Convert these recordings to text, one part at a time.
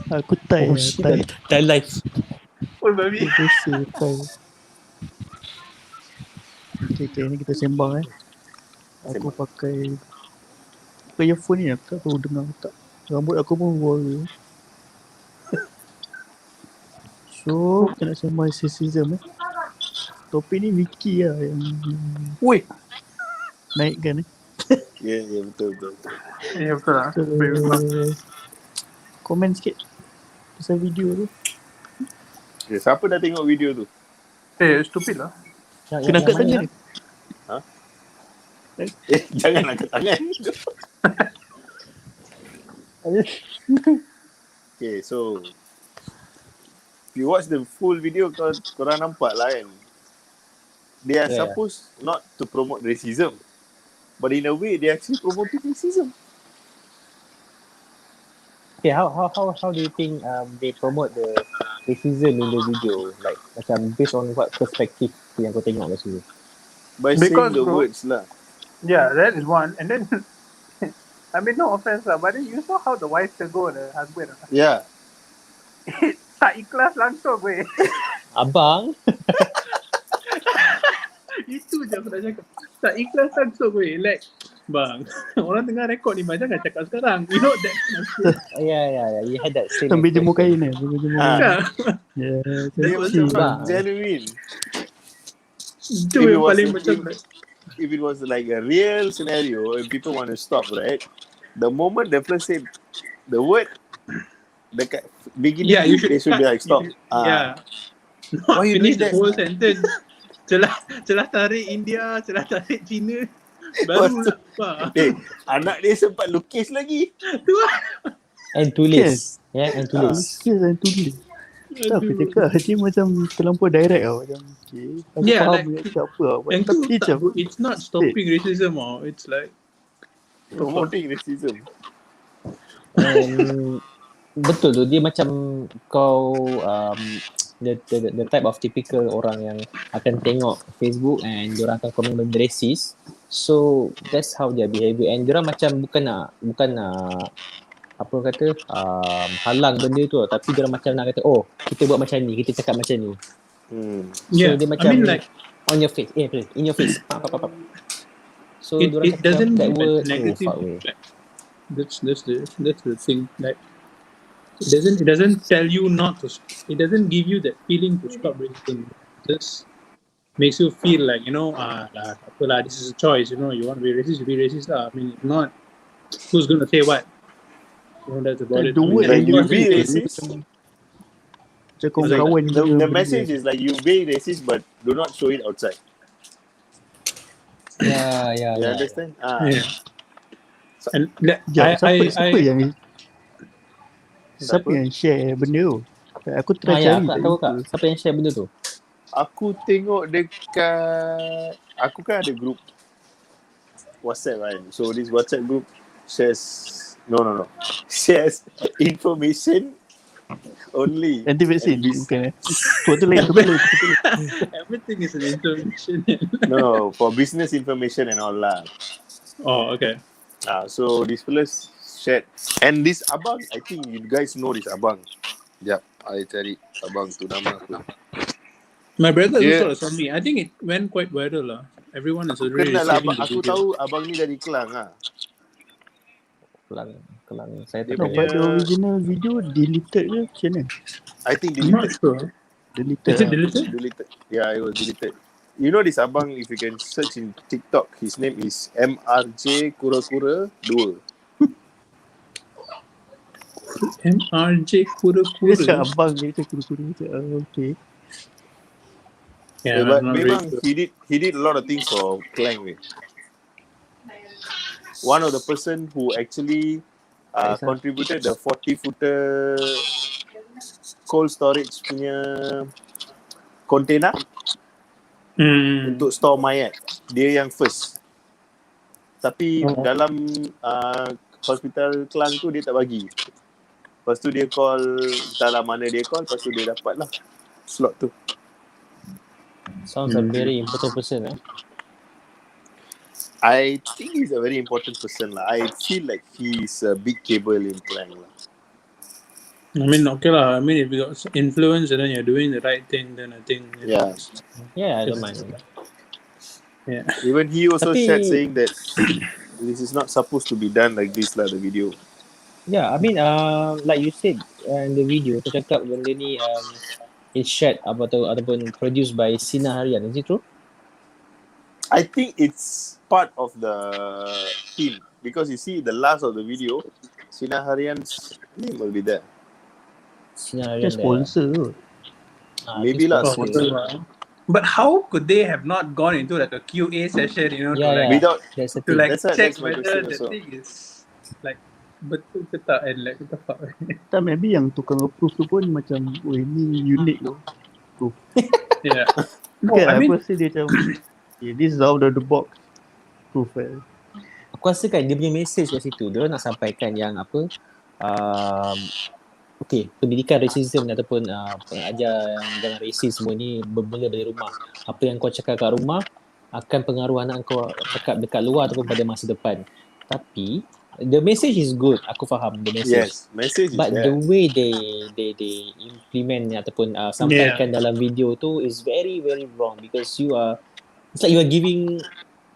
Aku tie Oh lah, shit, tie. die life. Oh babi. Aku bersih, tie. Okay, ni kita sembang Aku pakai earphone ni, aku tak tahu dengar tak. Rambut aku pun warna. So, kita nak sembang racism Topik ni Vicky lah yang Woi, naikkan Ya, betul. Ya betul lah. So, komen sikit pasal video tu. Siapa dah tengok video tu? Stupid lah. Kena angkat tangan ni. Jangan angkat tangan. Okay, so if you watch the full video, korang nampak lah kan. They are supposed not to promote racism, but in a way they actually promoting racism. Okay, how do you think they promote the racism in the video? Like macam based on what perspective yang kau tengok kat situ? By saying the words lah. Yeah, that is one. And then, I mean, no offense lah, but then you saw how the wife tegur the husband. Yeah. Tak ikhlas langsung weh. Abang? Itu je aku nak cakap. Tak ikhlas langsung weh. Like, bang, orang tengah rekod ni, jangan cakap sekarang. You know that kind of shit. Yeah. You had that same. Sambil jemur kain sambil jemur kain. Yeah. Dia Macam macam genuine. Itu yang paling macam if it was like a real scenario and people want to stop, right? The moment the first say the word, the beginning, they should be like stop. Yeah. Why you finish do the that? whole sentence. Celah tarik India, celah tarik China. Baru lah. Anak dia sempat lukis lagi. Tu lah. And tulis. And tulis. And tulis. Tak apa cakap, dia macam terlampau direct tau. Macam okay, aku faham like, dia cakap apa tau. Yang tu it's not stopping racism it's like promoting racism. Betul tu, dia macam kau the type of typical orang yang akan tengok Facebook and diorang akan komen benda racist. So that's how their behaviour, and diorang macam bukan nak apa kata halang benda tu, tapi diorang macam nak kata kita buat macam ni, kita cakap macam ni. So dia macam, I mean, like, on your face, in your face. So it doesn't that word negative. That's the thing. Like it doesn't tell you not to. It doesn't give you that feeling to stop racism. It just makes you feel like this is a choice. You want to be racist, you be racist lah. I mean, if not, who's gonna say what? That's about it. Like you be racist. The message is like you be racist, but do not show it outside. Yeah. You understand? Yeah. And siapa yang share benda tu? Aku try cari. Tak tahu tak siapa yang share benda tu? Aku tengok dekat, aku kan ada group WhatsApp kan. So this WhatsApp group shares shares information only. Anti-vaksin bukan Betul. Everything is an information. No, for business information and all lah. Oh, okay. So this fellas shared, and this abang, I think you guys know this abang. Sekejap, I cari abang tu nama apa. My brother also told me. I think it went quite viral lah. Everyone is already receiving the aku video. tahu abang ni dari Kelang lah. Kelang. Saya Dia tak tahu. But the original video deleted ke macam mana? I think I'm not deleted. sure. Deleted. Is it deleted? Deleted. Yeah, it was deleted. You know this abang, if you can search in TikTok, his name is MRJ Kura-Kura 2. MRJ Kura-Kura. Dia cakap abang dia cakap kura-kura. Okay. Yeah, But not memang really he did a lot of things for Klang. One of the person who actually contributed the 40-footer cold storage punya container untuk store mayat. Dia yang first. Tapi dalam hospital Klang tu dia tak bagi. Lepas tu dia call, entahlah mana dia call, lepas tu dia dapat lah slot tu. Sounds a very important person. I think he's a very important person lah. I feel like he's a big cable in Klang lah. I mean, okay lah. I mean, if you got influence and then you're doing the right thing, then I think Yeah. Yeah, I don't Yes. mind. yeah. Even he also Tapi- shared saying that this is not supposed to be done like this lah, the video. Yeah, I mean, like you said in the video, kau cakap benda ni is shared ataupun produced by Sina Harian. Is it true? I think it's part of the team because you see the last of the video, Sina Harian's name will be there. Sina Dia Harian there. sponsor kot. Maybe lah, Oh, sponsor. but how could they have not gone into like a QA session, Yeah, to like Without That's the to thing. like That's check my whether question the also. thing is like betul ke tak and like what the fuck. Tak, maybe yang tukang approve tu pun macam, oh ini unik tu. yeah. Kan, I mean- aku rasa dia macam, okay, this is out of the box proof Aku rasa kan dia punya message kat situ, dia nak sampaikan yang apa, okay, pendidikan racism ataupun pengajar yang jangan rasis semua ni bermula dari rumah. Apa yang kau cakap kat rumah akan pengaruh anak kau cakap dekat luar ataupun pada masa depan. Tapi the message is good, aku faham the message. Yes, message is But there. the way they implement ataupun sampaikan dalam video tu is very very wrong because it's like you are giving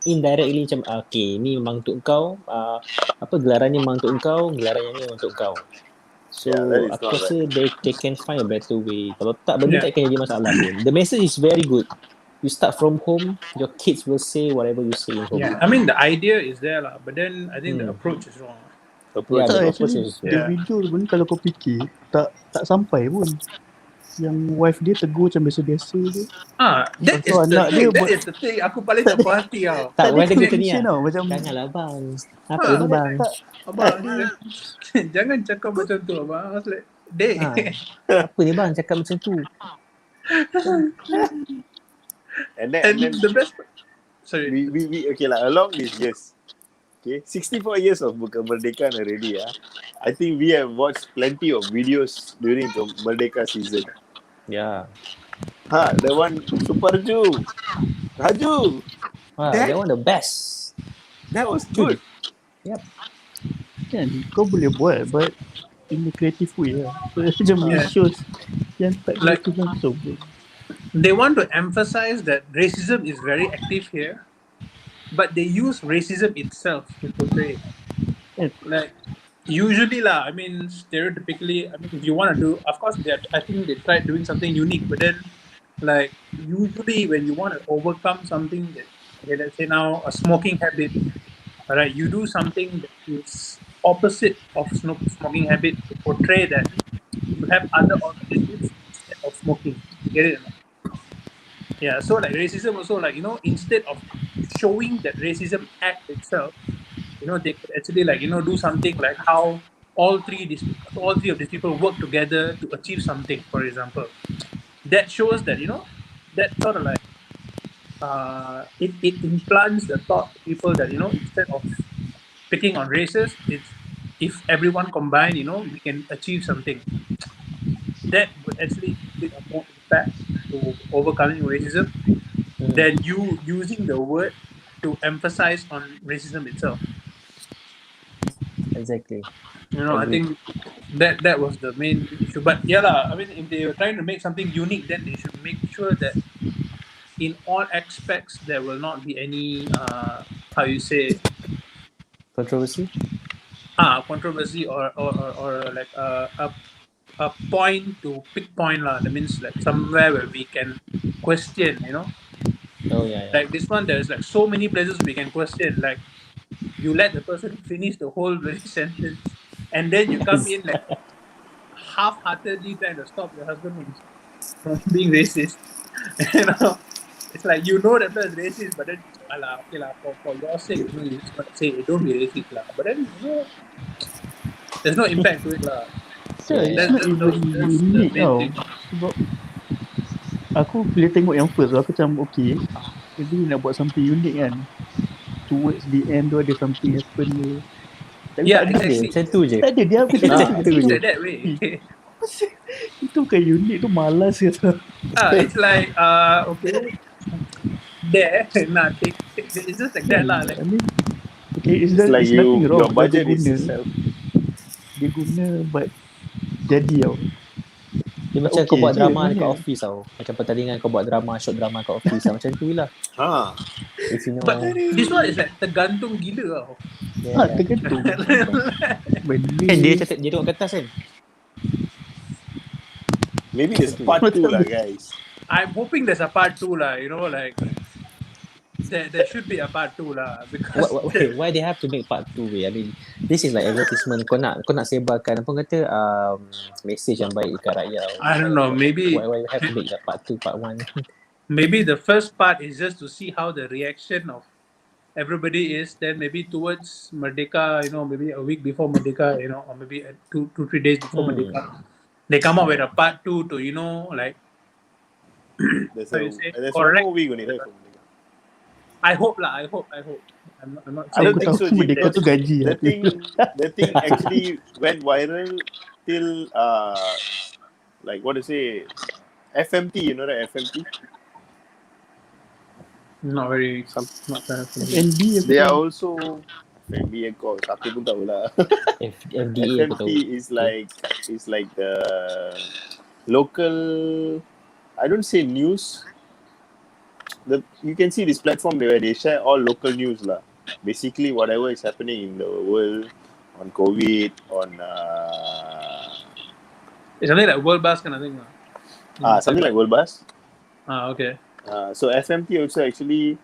indirectly macam okay, ni memang untuk kau, apa gelarannya memang untuk kau, gelaran yang ni untuk kau. So Yeah, that is aku not rasa they can find a better way. Kalau tak, benda Yeah. tak akan jadi masalah pun. The message is very good. You start from home, your kids will say whatever you say in home. Yeah. I mean the idea is there lah, but then I think the approach is wrong. Approach. Yeah, Tak, the actually, approach is the Yeah. video tu pun kalau kau fikir, tak sampai pun. Yang wife dia tegur macam biasa-biasa je. That is So, the anak dia thing. That buat- is the thing. Aku paling tak puas hati tau. Tak, ada orang tegur tu ni connection lah. tau. Macam, Janganlah bang. Apa Ah, ni bang? Abang, jangan cakap macam tu abang. I was like, dek. Apa ni bang cakap macam tu? And then And the best part, sorry. we okay lah, along these years, okay, 64 years of kemerdekaan already. I think we have watched plenty of videos during the Merdeka season. Yeah. The one Suparju, Raju, That one the best. that was good. kan, kau boleh buat, but in a creative way lah. So, macam Yeah. shows yang tak Like- gitu langsung. They want to emphasize that racism is very active here, but they use racism itself to portray. Yeah. Like usually lah, I mean stereotypically, I mean if you want to do, of course I think they tried doing something unique, but then like usually when you want to overcome something that, okay, let's say now a smoking habit, alright, you do something that is opposite of smoking habit to portray that you have other alternatives instead of smoking. You get it? or not? Yeah, so like racism also, like, instead of showing that racism act itself, they could actually like, do something like how all three of these people work together to achieve something, for example. That shows that, that sort of like, it implants the thought to people that, instead of picking on races, it's if everyone combined, we can achieve something. That would actually give a more impact to overcoming racism than you using the word to emphasize on racism itself. Exactly. I think that was the main issue. But yeah, I mean, if they were trying to make something unique, then they should make sure that in all aspects there will not be any how you say Controversy? controversy or like a point to pick point lah. That means like somewhere where we can question, Oh yeah. like this one there's like so many places we can question, like you let the person finish the whole bloody sentence and then you come in like half-heartedly trying to stop your husband from being racist. It's like that person is racist, but then okay lah, for your sake, you just want to say don't be racist lah. But then there's no impact to it lah. So, it's not even unique tau. Sebab aku bila tengok yang first, aku macam okay, maybe nak buat something unique kan. Towards the end tu ada something happen tu. Tapi Yeah, tak ada. exactly. Macam tu je. Tak ada, dia apa Ah, tu It's je. like that way. Itu bukan unik tu, malas ke tu. It's like okay, there, nah, take, it's just like that lah. Like, I mean, okay, it's It's like nothing wrong. your budget Dia is guna, dia guna, but jadi tau. Dia macam Okay kau buat je drama sebenarnya. dekat office tau. Macam pertandingan kau buat drama, short drama kat office tau. Macam tu lah. Ha. If you know. But this one is like tergantung gila tau. Yeah. Tergantung. Benda Kan dia tengok kertas kan. Maybe there's part 2 lah, guys. I'm hoping there's a part 2 lah, you know, like there should be a part 2 lah, because Why they have to make part 2 way? I mean, this is like advertisement. Kau nak sebarkan apa kata message yang baik dekat rakyat. I don't know, maybe Why you have to make that part 2, part 1? maybe the first part is just to see how the reaction of everybody is, then maybe towards Merdeka, you know, maybe a week before Merdeka, you know, or maybe 2-3 days before Merdeka, they come up with a part 2 to, you know, like There's how you say, one correct. more week only, right? I hope lah, I hope. I'm not I don't saying think so, Ji. Merdeka tu gaji The thing actually went viral till like what to say, FMT, you know that FMT? not very not that NB They are also FMT and calls. Aku pun tahu lah. FDA aku FMT tahu. is like the local, I don't say news. You can see this platform where they share all local news lah. Basically, whatever is happening in the world on COVID, on it's something like World Bus kind of thing. something like World Bus. Okay. So FMT also actually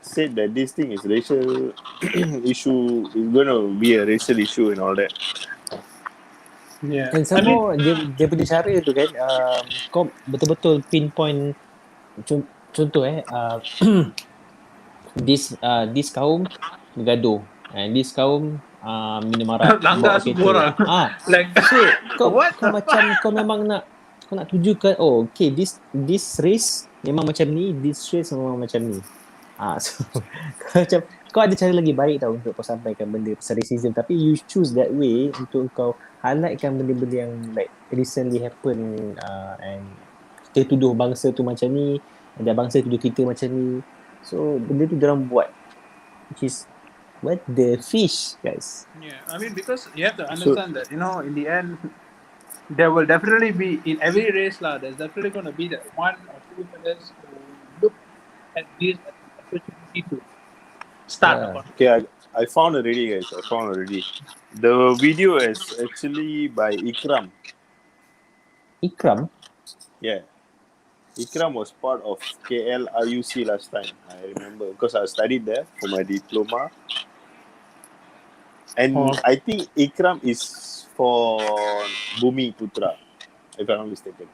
said that this thing is racial issue, is going to be a racial issue and all that. Yeah. And some more, dia punya cara tu kan, kau betul-betul pinpoint contoh this kaum bergaduh and this kaum minum arak. Langgar semua orang. Like so kau what? kau memang nak tujukan okay, this race memang macam ni, this race memang macam ni. So macam kau ada cara lagi baik tau untuk kau sampaikan benda pasal racism, tapi you choose that way untuk kau highlightkan benda-benda yang like recently happen and kita tuduh bangsa tu macam ni dan bangsa tuduh kita macam ni. So benda tu diorang buat, which is what the fish, guys. Yeah, I mean, because you have to understand that, you know, in the end, there will definitely be, in every race lah, there's definitely going to be that one or two fellas who look at this as an opportunity to start. Okay, I found already, guys. The video is actually by Ikram. Ikram? Yeah. Ikram was part of KL IUC last time. I remember because I studied there for my diploma. And I think Ikram is for Bumi Putra, if I'm not mistaken.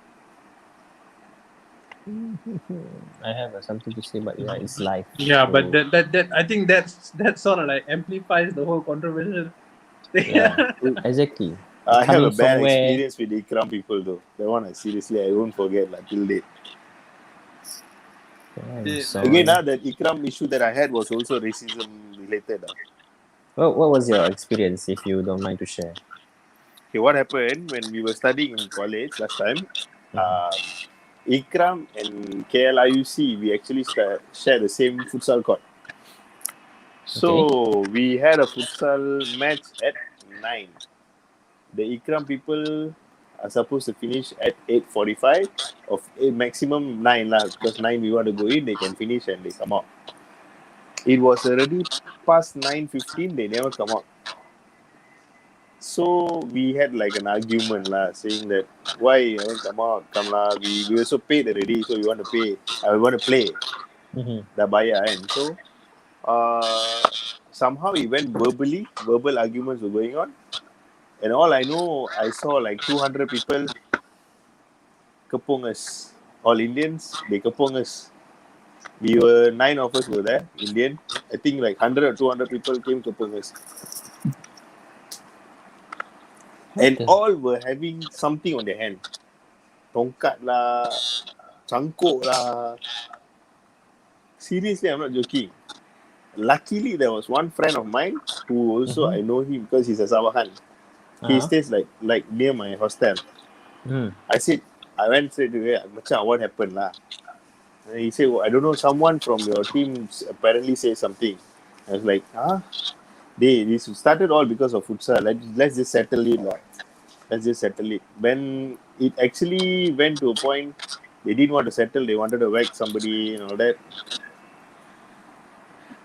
I have something to say, but yeah, it's live. Yeah, so, but that I think that sort of like amplifies the whole controversial thing. Yeah, exactly. I have a bad somewhere... experience with Ikram people though. That one I won't forget till date. Again, that Ikram issue that I had was also racism related. Well, what was your experience, if you don't mind to share? Okay, what happened when we were studying in college last time? Ikram and KLIUC, we actually share the same futsal court. So we had a futsal match at 9. The Ikram people are supposed to finish at 8:45 of maximum 9 lah, because 9 we want to go in, they can finish and they come out. It was already past 9:15, they never come out. So we had like an argument lah, saying that why you haven't come out, come lah, we also paid already, so we want to pay, we want to play. Dah bayar kan. So somehow it went verbal arguments were going on. And all I know, I saw like 200 people kepung us. All Indians, they kepung us. We were 9 of us were there, Indian. I think like 100 or 200 people came kepung us. And all were having something on their hand. Tongkat lah, cangkuk lah. Seriously, I'm not joking. Luckily, there was one friend of mine who also I know him because he's a Sawahan. He stays like near my hostel. I went straight to him, Macam, what happened lah? And he said, I don't know, someone from your team apparently said something. I was like, this started all because of futsal. Let's just settle it lah. let's just settle it. When it actually went to a point, they didn't want to settle. They wanted to whack somebody and all that.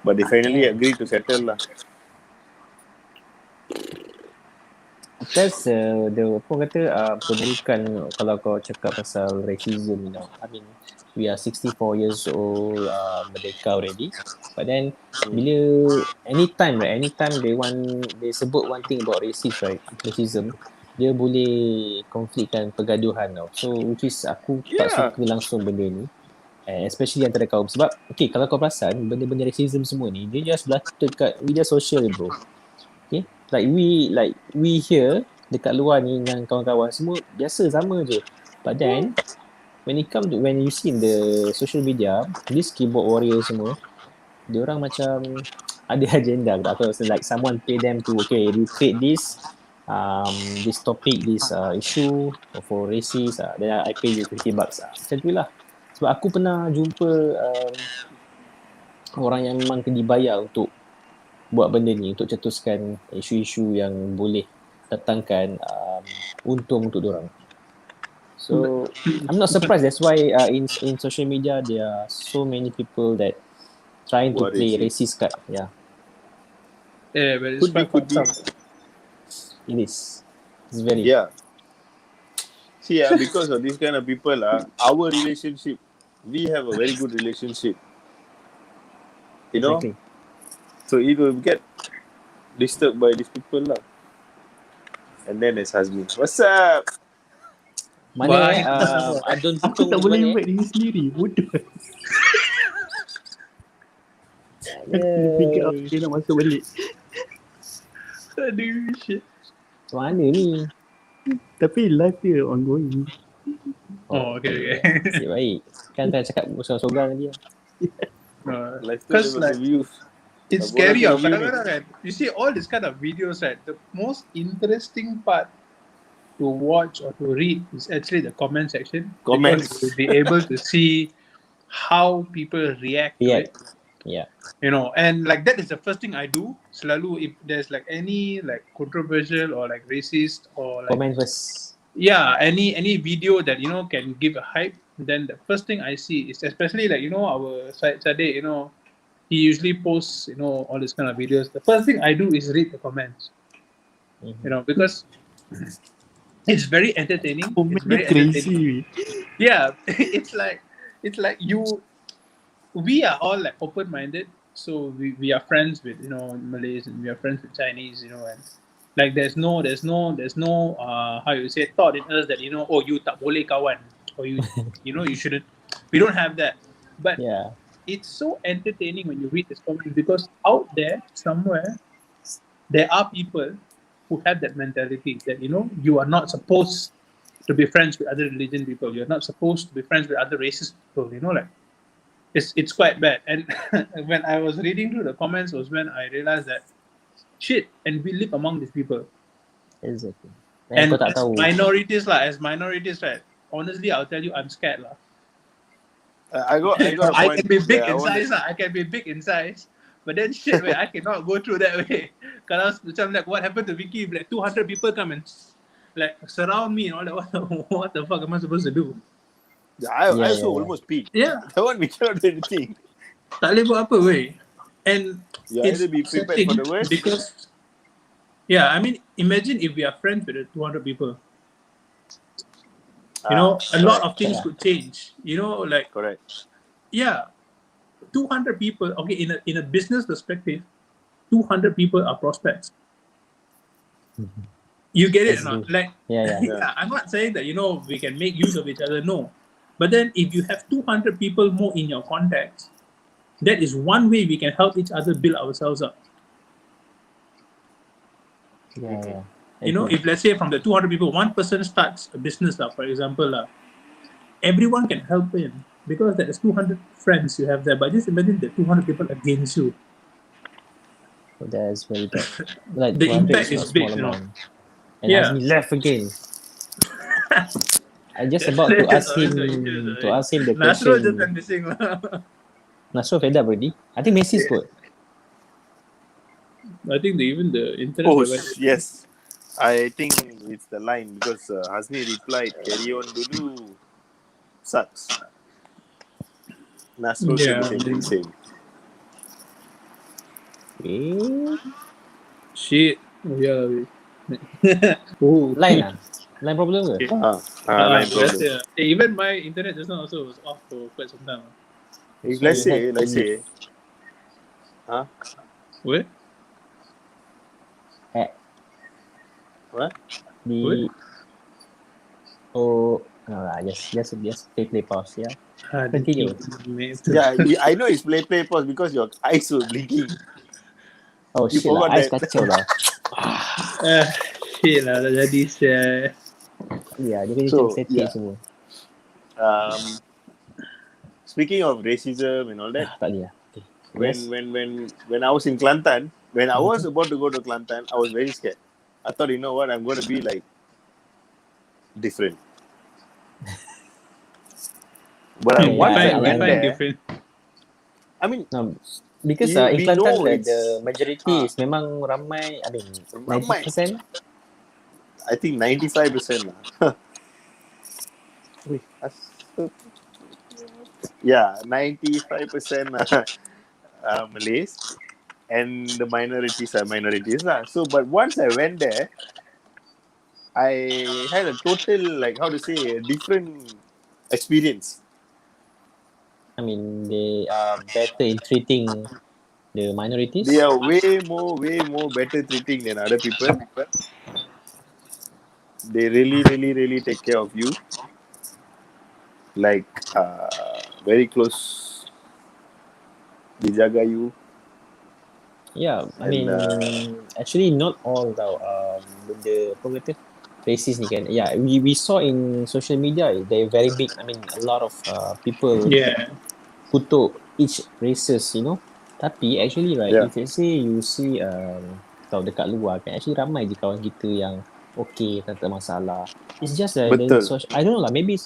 But they finally agreed to settle lah. That's the apa orang kata keburukan kalau kau cakap pasal racism, you know. I mean, we are 64 years old, merdeka already. But then bila anytime they sebut one thing about racism, dia boleh konflikkan pergaduhan tau. So which is aku tak suka langsung benda ni. Especially antara kaum. Sebab okay, kalau kau perasan benda-benda racism semua ni dia just berlaku dekat media sosial, bro. Okay, like we here dekat luar ni dengan kawan-kawan semua biasa sama je. But then when you see in the social media, this keyboard warrior semua, dia orang macam ada agenda. Aku rasa like someone pay them to recreate this topic, this issue for racist. Then I pay you $50. Macam tu lah. Sebab aku pernah jumpa orang yang memang dibayar untuk buat benda ni, untuk cetuskan isu-isu yang boleh datangkan untung untuk diorang. So I'm not surprised. That's why in social media there are so many people that trying to play racist card. Yeah, but it's quite awesome. It is. It's very. Yeah. See, because of this kind of people, our relationship, we have a very good relationship. You know? Exactly. So it will get disturbed by these people lah. And then it's Hazmi. What's up? Mana I don't Aku tak boleh invite diri sendiri. Bodoh. Fikir dia nak masuk balik. Aduh, shit. Macam mana ni? Tapi live dia ongoing. Oh, okay. Nasib baik. Kan tak cakap sorang-sorang dia. Because like it's scary. Right? You see all this kind of videos, right? The most interesting part to watch or to read is actually the comment section. Comments. Because you'll be able to see how people react to it. Yeah. You know, and like that is the first thing I do. Selalu if there's like any like controversial or like racist or like Comment first. yeah, any video that you know can give a hype, then the first thing I see is, especially like you know our Sade, you know, he usually posts you know all this kind of videos. The first thing I do is read the comments. You know, because it's very entertaining. It's very crazy. Yeah, it's like we are all like open-minded, so we are friends with you know Malays and we are friends with Chinese, you know, and like there's no how you say thought in us that you know, oh, you tak boleh kawan, or you know you shouldn't. We don't have that, but Yeah. it's so entertaining when you read this comment, because out there somewhere there are people who have that mentality that you know you are not supposed to be friends with other religion people, you're not supposed to be friends with other racist people, you know, like it's quite bad. And when I was reading through the comments was when I realized that shit, and we live among these people. Exactly. And kau tak tahu. as minorities, right? Honestly, I'll tell you, I'm scared lah. I got a I point can be big where in size lah. I can be big in size, but then shit, wait, I cannot go through that way. Kalau macam like what happened to Vicky, like 200 people come and like surround me and all that. What the fuck am I supposed to do? I also almost peed. Yeah, That one we cannot do anything. tak boleh buat apa, weh. And You it's either be prepared upsetting for the worst. because yeah, I mean, imagine if we are friends with the 200 people. You know, a lot of things could change. You know, like Correct. yeah, 200 people. Okay, in a business perspective, 200 people are prospects. You get it That's or not? true. Like, Yeah. I'm not saying that you know we can make use of each other. No, but then if you have 200 people more in your contacts, that is one way we can help each other build ourselves up. Yeah. You know, if let's say from the 200 people, one person starts a business, for example, everyone can help in because there's 200 friends you have there. But just imagine the 200 people against you. That's very bad. Like The 200 impact not is big, small you know. amount. And Yeah. Azmi left again. I just about to ask him the Nasro just question. went missing. Nasro fed up already. I think Messi's good. I think even the internet. Oh, went. yes. I think it's the line because Hasni replied, "Carry on dulu." Sucks. Nasrul said the same thing. Same. Shit. Oh, yeah. Oh. Line line problem ke? Line problem. Yeah. Even my internet just now also was off for quite some time. If So let's you had say, huh? What? What? the oh no lah, just play pause, yeah. Continue. Yeah, I know it's play pause because your eyes were blinking. Oh You shit lah, forgot ais that. kacau lah. Shit lah, dah jadi share. Ya, dia kena So, macam setting yeah. semua. Speaking of racism and all that, Tak boleh lah. Okay. when I was in Kelantan, when I was about to go to Kelantan, I was very scared. I thought, you know what, I'm going to be like different. But Okay, once yeah, I went there, different. I mean, No, because we in Kelantan know the majority is memang ramai, I mean ramai. 90%. I think 95% lah. Wait, yeah, 95% Malays, and the minorities are minorities lah. So, but once I went there, I had a total, like, how to say, a different experience. I mean, they are better in treating the minorities. They are way more better treating than other people. They really take care of you. Like, very close. They jaga you. Yeah, I And, mean, actually not all tau. Benda apa kata racist ni kan. Yeah, we saw in social media they're very big. I mean, a lot of people kutuk each races, you know. Tapi actually right, if let's say you see tau dekat luar kan, actually ramai je kawan kita yang okay, tak ada masalah. It's just that I don't know lah, maybe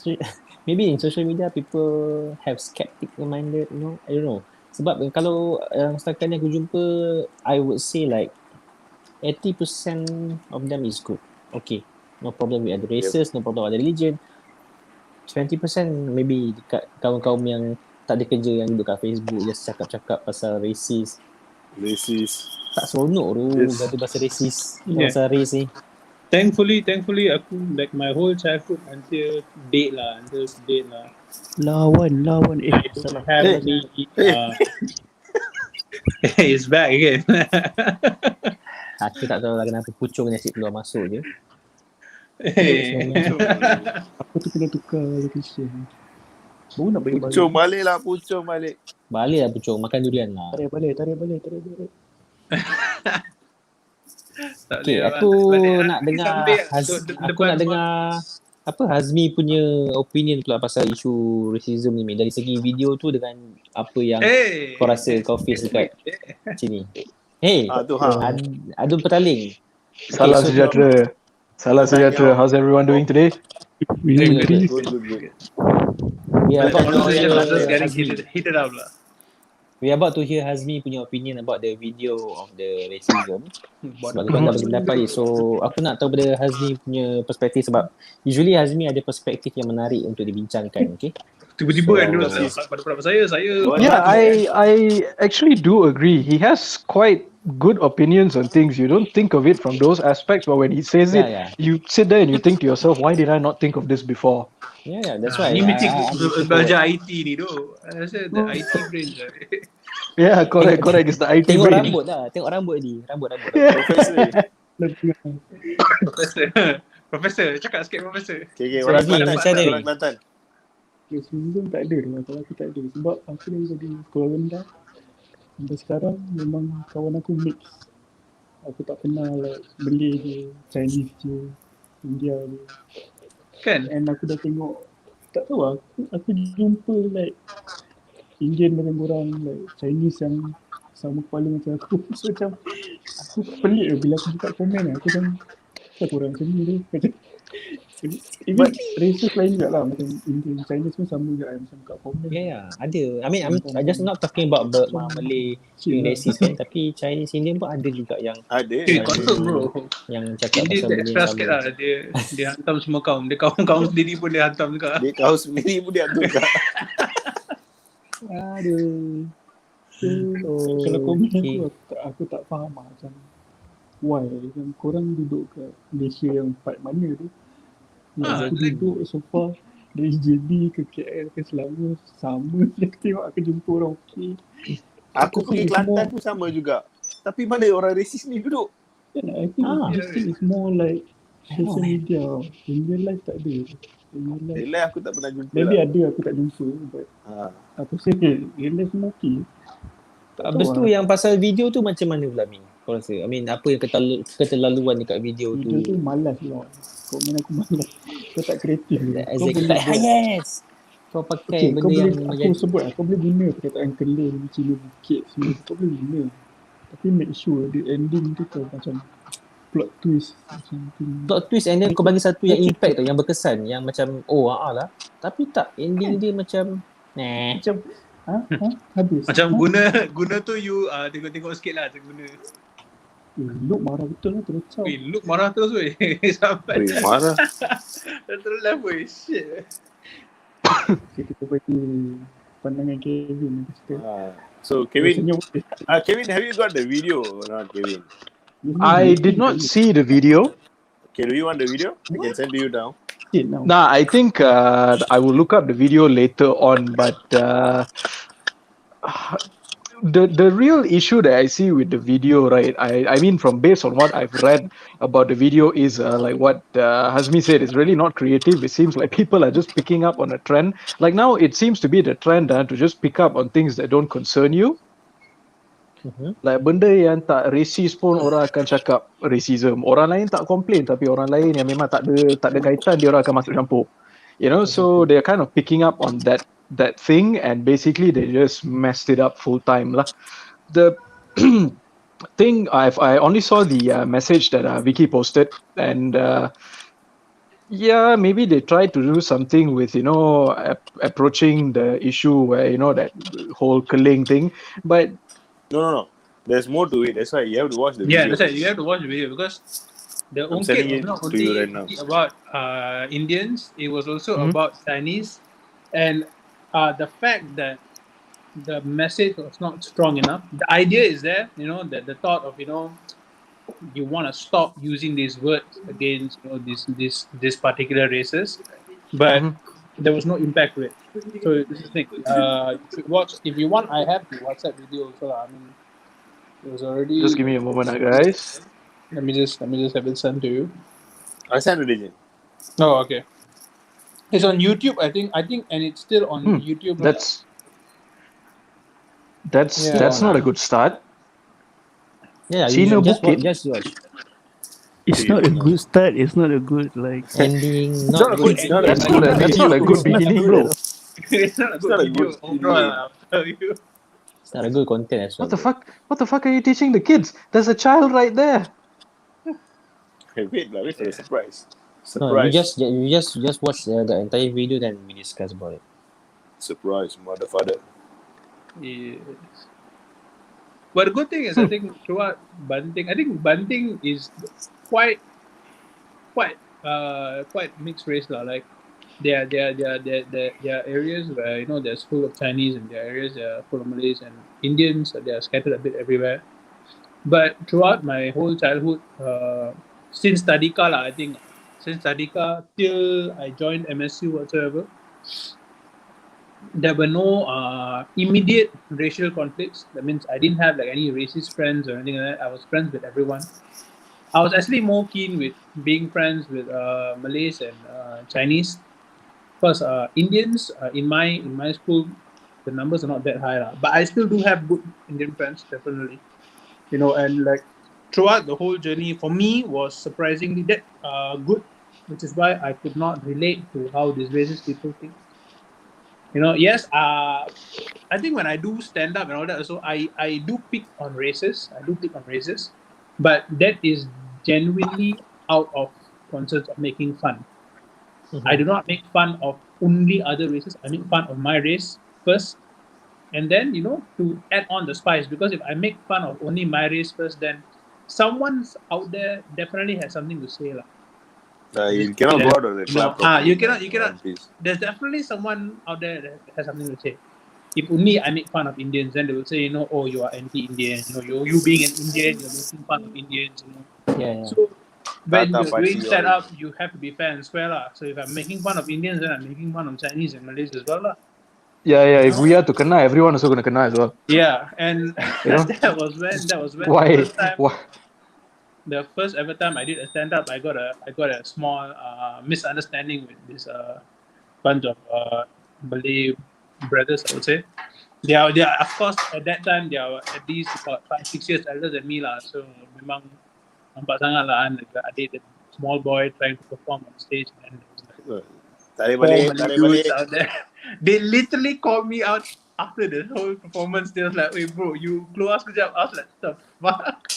in social media people have skeptic minded, you know. I don't know. Sebab kalau setakat ni aku jumpa, I would say like 80% of them is good. Okay, no problem with other races, no problem with other religion. 20% maybe dekat kawan-kawan yang tak ada kerja, yang duduk kat Facebook just cakap-cakap pasal racist. Tak seronok tu gaduh pasal racist, pasal race ni. Thankfully aku like my whole childhood until date lah. Lawan salah. It's back again. Aku tak tahu lah kenapa pucung ni asyik keluar masuk je. Aku tu kena tukar location. Baru nak balik. Pucung balik. Balik lah pucung, makan durian lah. Tarik balik. Okay, aku nak dengar apa Hazmi punya opinion pula pasal isu racism ni dari segi video tu dengan apa yang kau rasa kau face dekat sini. Adun Petaling. Salam sejahtera. How's everyone doing today? Good. We are about to hear Hazmi punya opinion about the video of the racism. Sebab kita dah bagi pendapat ni. So, aku nak tahu pada Hazmi punya perspektif sebab usually Hazmi ada perspektif yang menarik untuk dibincangkan, okay? Tiba-tiba kan dia pada pendapat saya. Yeah, I actually do agree. He has quite good opinions on things. You don't think of it from those aspects, but when he says it, you sit there and you think to yourself, why did I not think of this before? Yeah, that's why. Ni meeting belajar IT ni tu. Rasa the IT brain. Yeah, correct. It's the IT Tengok brain. tengok rambut ni. Rambut. Profesor, cakap sikit Profesor. Okay, orang Kelantan. Sebelum tak ada dengan kalau aku tak ada sebab aku dari sekolah rendah sampai sekarang memang kawan aku mix. Aku tak kenal like Malay je, Chinese je, India je. Kan? And aku dah tengok, tak tahu lah, aku jumpa like Indian dengan orang, like Chinese yang sama kepala macam aku. So macam aku pelik bila aku buka komen aku macam kenapa korang macam ni tu. Even races lain juga lah. Macam Indian, Chinese pun sama juga macam kat komen. Ada. I mean, I'm just not talking about Malay being racist kan, tapi Chinese Indian pun ada juga yang Ada. Confirm bro. yang cakap India pasal dia benda extra yang sikit sama. lah. Dia hantam semua kaum. Dia kaum sendiri pun dia hantam juga. Dia kau sendiri pun dia atur kat. Aduh. Kalau komen aku tak faham lah, macam why macam korang duduk kat Malaysia yang part mana tu. Aku duduk so far dari JB ke KL ke Selangor sama je. Aku tengok aku jumpa orang okey. Aku pergi Kelantan pun sama juga. Tapi mana orang rasis ni duduk? I think this thing is more like social media. In real life tak ada. Real life aku tak pernah jumpa Maybe lah. ada aku tak jumpa, but aku rasa real life semua okey. Habis tu yang pasal video tu macam mana pula Min? Kau rasa? I mean, apa yang keterlaluan dekat video tu? Video tu malas lah. Komen aku malas. Kau tak kreatif. Exactly. Kau boleh yes! Kau pakai benda yang aku sebut lah, kau boleh guna perkataan kelin, cili bukit semua. Kau boleh guna. Tapi make sure the ending tu kau macam plot twist something. Plot twist and then kau bagi satu yang impact tu, yang berkesan, yang macam lah. Tapi tak, ending dia macam macam habis. Macam guna tu you tengok-tengok sikit lah macam guna. Look marah betul lah terus. Look marah terus weh. Sampai marah. terus lah weh. Shit. Kita bagi pandangan Kevin. So Kevin, Kevin, have you got the video or not, Kevin? I did not see the video. Okay, do you want the video? I can send to you now. Nah, I think I will look up the video later on, but the real issue that I see with the video, right? I mean, from based on what I've read about the video is like what Hazmi said, it's really not creative. It seems like people are just picking up on a trend. Like now, it seems to be the trend to just pick up on things that don't concern you. Like benda yang tak racist pun orang akan cakap racism. Orang lain tak complain, tapi orang lain yang memang tak ada kaitan, dia orang akan masuk campur. You know, so they're kind of picking up on that thing, and basically they just messed it up full time lah. The thing I only saw the message that Vicky posted, and maybe they tried to do something with approaching the issue where that whole Keling thing, but no. There's more to it. That's why you have to watch the video. Yeah, that's right. You have to watch the video because the Ongkit was not only about Indians, it was also about Chinese, and the fact that the message was not strong enough. The idea is there, that the thought of you want to stop using these words against this particular races, but there was no impact to it. So this is the thing. You should watch. If you want, I have the WhatsApp video also. I mean, it was already. Just give me a moment, guys. Let me just have it sent to you. I sent it. Oh, okay. It's on YouTube, I think, and it's still on YouTube. That's not a good start. Yeah, just watch. It's not a good start. It's not a good ending. That's not a good beginning, bro. It's not a good video overall, I'll tell you. It's not a good content as well. What the fuck are you teaching the kids? There's a child right there. Hey, wait for the surprise. No, you just watch the entire video, then we discuss about it. Surprise, motherfucker. Yes. But the good thing is, I think throughout Banting is quite mixed race lah. Like there are areas where there's full of Chinese, and there are areas that are full of Malays and Indians. They are scattered a bit everywhere. But throughout my whole childhood, since Tadika lah, I think since Tadika till I joined MSU whatsoever, there were no immediate racial conflicts. That means I didn't have any racist friends or anything like that. I was friends with everyone. I was actually more keen with being friends with Malays and Chinese, because Indians in my school, the numbers are not that high lah. But I still do have good Indian friends, definitely. And throughout the whole journey, for me, was surprisingly that good, which is why I could not relate to how these racist people think. Yes, I think when I do stand up and all that, also I do pick on races. But that is genuinely out of concerns of making fun. I do not make fun of only other races. I make fun of my race first, and then to add on the spice. Because if I make fun of only my race first, then someone's out there definitely has something to say, lah. You cannot go out of the club. You cannot. There's definitely someone out there that has something to say. If only I make fun of Indians, then they will say, oh, you are anti-Indian. You being an Indian, you're making fun of Indians. Yeah. So when you're doing stand-up, you have to be fair and square, lah. So if I'm making fun of Indians, then I'm making fun of Chinese and Malays as well, lah. Yeah. If we are to kena, everyone also gonna kena as well. Yeah, and that was when Why? The first ever time I did a stand-up, I got a small misunderstanding with this bunch of Malay brothers, I would say. They are of course at that time they are at least about 5-6 years elder than me, lah. So memang nampak sangat lah, like adik, the small boy trying to perform on stage, and tarik balik. Out there. They literally called me out after the whole performance. They was like, "Wait, bro, you keluar sekejap." I was like, "The fuck?"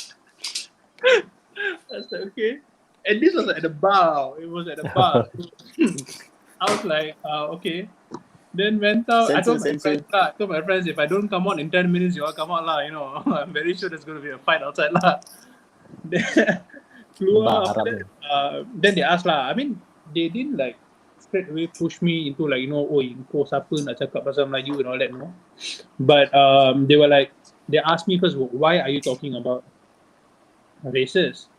I was like, "Okay." And this was at the bar. It was at the bar. I was like, "Okay." Then went out. I told my friends, if I don't come out in 10 minutes, you all come out, lah. I'm very sure there's going to be a fight outside, lah. Then they asked, lah. I mean, they didn't like straight away push me into like, kau siapa nak cakap pasal Melayu and all that, no. But they were like, they asked me first, why are you talking about races?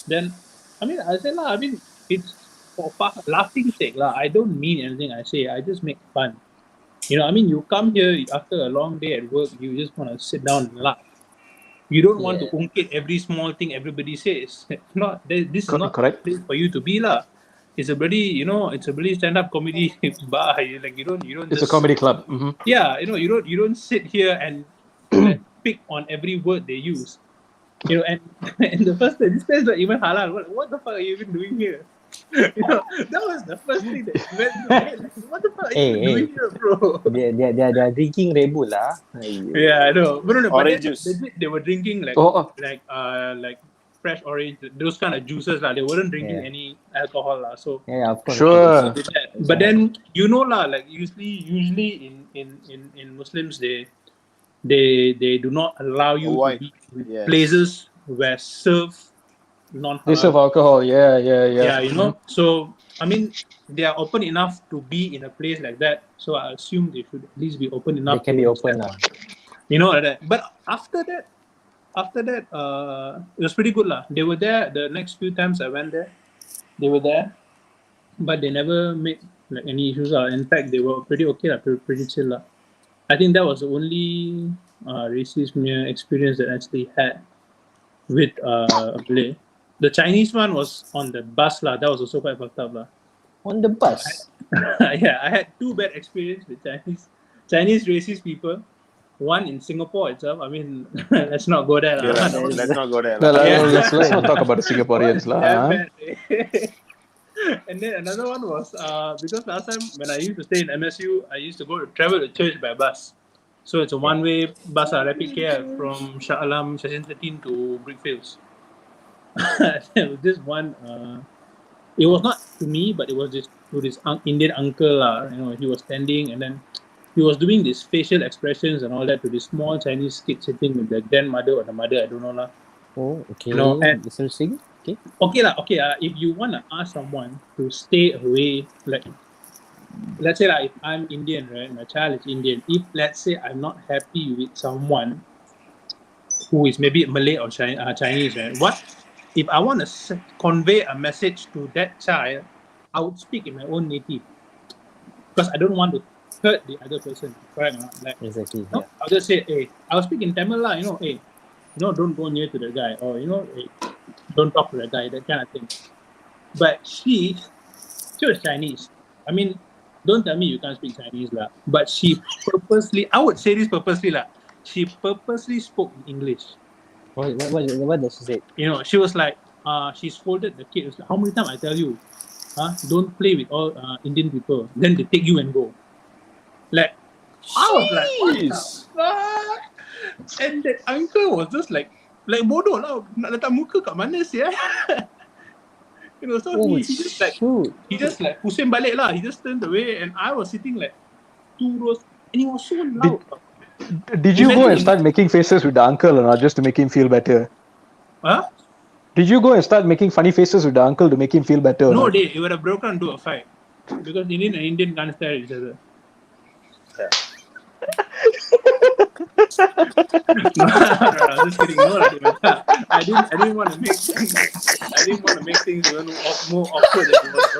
Then, I said, lah, it's for laughing sake, lah. I don't mean anything I say. I just make fun. You come here after a long day at work, you just want to sit down and laugh. You don't want to ungkit every small thing everybody says. This is not correct place for you to be, lah. It's a really, it's a really stand-up comedy bar. You don't. It's a comedy club. Mm-hmm. Yeah, you don't sit here and pick on every word they use. And the first thing, this place is not even halal. What the fuck are you even doing here? That was the first thing that went to my head. What the fuck are you doing here, bro? They are drinking Red Bull, lah. Yeah, I know. But orange juice. They were drinking like fresh orange, those kind of juices, lah. They weren't drinking any alcohol, lah. So of course. Sure. But then lah, like usually in Muslims they do not allow you to be with places where serve non-halal. They serve alcohol, yeah. Yeah, So they are open enough to be in a place like that. So I assume they should at least be open enough. They can be open now. Like that. But after that, it was pretty good, lah. They were there the next few times I went there. They were there, but they never made like any issues. In fact, they were pretty okay, lah. Pretty chill, lah. I think that was the only racist experience that I actually had with Malay. The Chinese one was on the bus, lah. That was also quite fucked up, lah. On the bus? Yeah, I had 2 bad experiences with Chinese racist people. One in Singapore itself. Let's not go there. Let's not go there. Let's not talk about the Singaporeans, lah. And then another one was because last time when I used to stay in MSU, I used to travel to church by bus. So it's a one-way bus, rapid care from Shah Alam, Session 13 to Brickfields. There was this one. It was not to me, but it was to this Indian uncle. He was standing and then he was doing these facial expressions and all that to this small Chinese kid sitting with the grandmother or the mother. I don't know, lah. Oh, okay. And interesting. Okay. Okay, lah. Okay. If you want to ask someone to stay away, like let's say if I'm Indian, right? My child is Indian. If let's say I'm not happy with someone who is maybe Malay or Chinese, right? What if I want to convey a message to that child? I would speak in my own native because I don't want to hurt the other person. Correct? Like, exactly. No, I'll just say, hey, I'll speak in Tamil, lah. Hey, don't go near to the guy, or hey, don't talk to the guy, that kind of thing. But she was Chinese. Don't tell me you can't speak Chinese, lah. But she purposely, I would say this purposely, lah. She purposely spoke in English. What does she say? She was like, she scolded the kid. Like, how many times I tell you, don't play with all Indian people. Then they take you and go. Like, I was like, what the fuck? And that uncle was just like bodoh lah. Nak letak muka kat mana sih? So he just like pusing balik lah. He just turned away, and I was sitting like 2 rows, and he was so loud. Did you go and start making faces with the uncle or not, just to make him feel better? Huh? Did you go and start making funny faces with the uncle to make him feel better? No, it would have broken into a fight because Indian and Indian can't stare at each other. No, just kidding. No, I didn't want to make things even more awkward than it was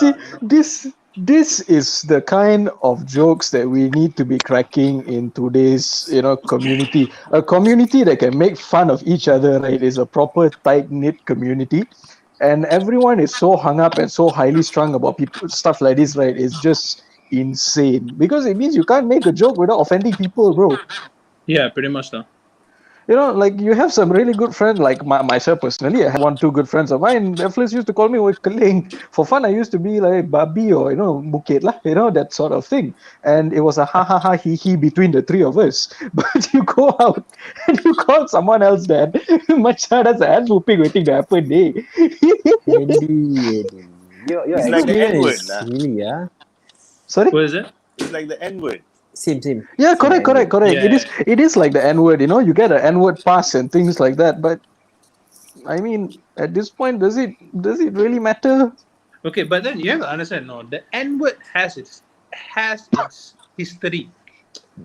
already. This is the kind of jokes that we need to be cracking in today's community. A community that can make fun of each other, right, is a proper tight-knit community. And everyone is so hung up and so highly strung about stuff like this, right? It's just insane, because it means you can't make a joke without offending people, bro. Yeah, pretty much so. Like you have some really good friends, like myself personally. I have 1-2 good friends of mine. Their friends used to call me Keling. For fun, I used to be like Babi or Bukit lah, that sort of thing. And it was a ha ha ha he he between the three of us. But you go out and you call someone else that, macam that's an ass whooping waiting to happen, eh? It's like the N-word lah. Really, yeah. Sorry? What is it? It's like the N-word. Same. Yeah, correct. Yeah. It is like the N-word, you get an N-word pass and things like that. But I mean, at this point, does it really matter? Okay, but then you have to understand, the N-word has its history.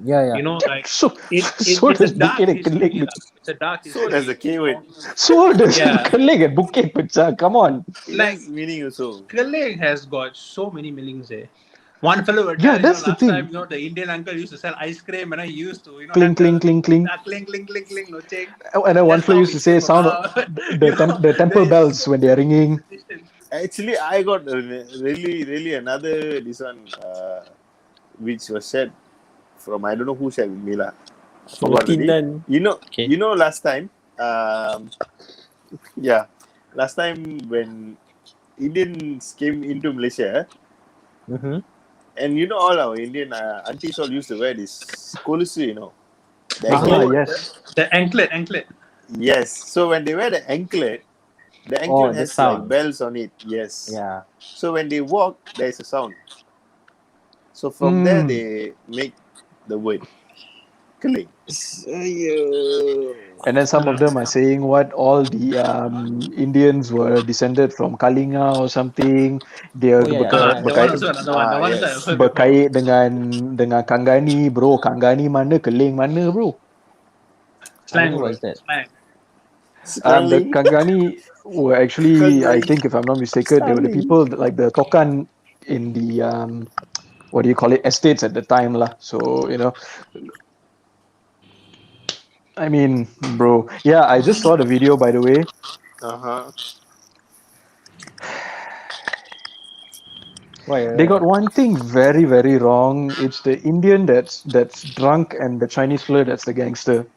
Yeah. Like So it's does a dark Bukit and history. Keling. It's a dark history. So does the K-word. So does Yeah. Keling and Bukit, Pecah. Come on. Like Meaning also. Keling has got so many meanings there. One fellow would Yeah, tell, that's the last thing. time, the Indian uncle used to sell ice cream, and he used to, Cling, cling, cling, cling. cling, cling, cling, cling, no ching. And then one fellow used to say sound of the temple bells when they are ringing. Actually, I got really another this one, which was said from I don't know who said with me lah. Forgot already. You know last time, last time when Indians came into Malaysia, and all our Indian aunties all used to wear this kolusu, the anklet. Yes. The anklet. Yes. So when they wear the anklet has like bells on it. Yes. Yeah. So when they walk, there is a sound. So from there they make the word Keling. And then some of them are saying what all the Indians were descended from Kalinga or something. They are berkait dengan Kangani, bro. Kangani mana, Keling mana, bro? Slang. What is that? Slang. The Kangani were actually, I think, if I'm not mistaken, they were the people like the Tokan in the what do you call it, estates at the time lah. So I mean, bro. Yeah, I just saw the video, by the way. They got one thing very, very wrong. It's the Indian that's drunk and the Chinese fella that's the gangster.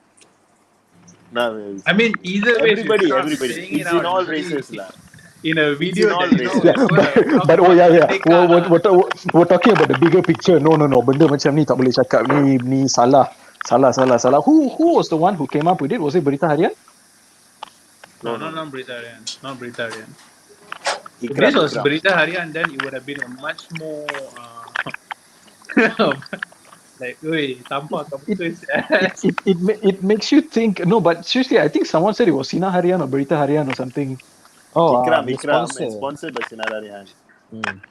No, I mean, either way, everybody. It's in all races lah. In a video, but we're talking about the bigger picture. No, benda macam ni tak boleh cakap. Ni salah. Who was the one who came up with it? Was it Berita Harian? No, not Berita Harian. Not Berita Harian. If this was Berita Harian, then it would have been a much more like, oi, tampak it makes you think. No, but seriously, I think someone said it was Sinar Harian or Berita Harian or something. Ikram, sponsored by Sinar Harian.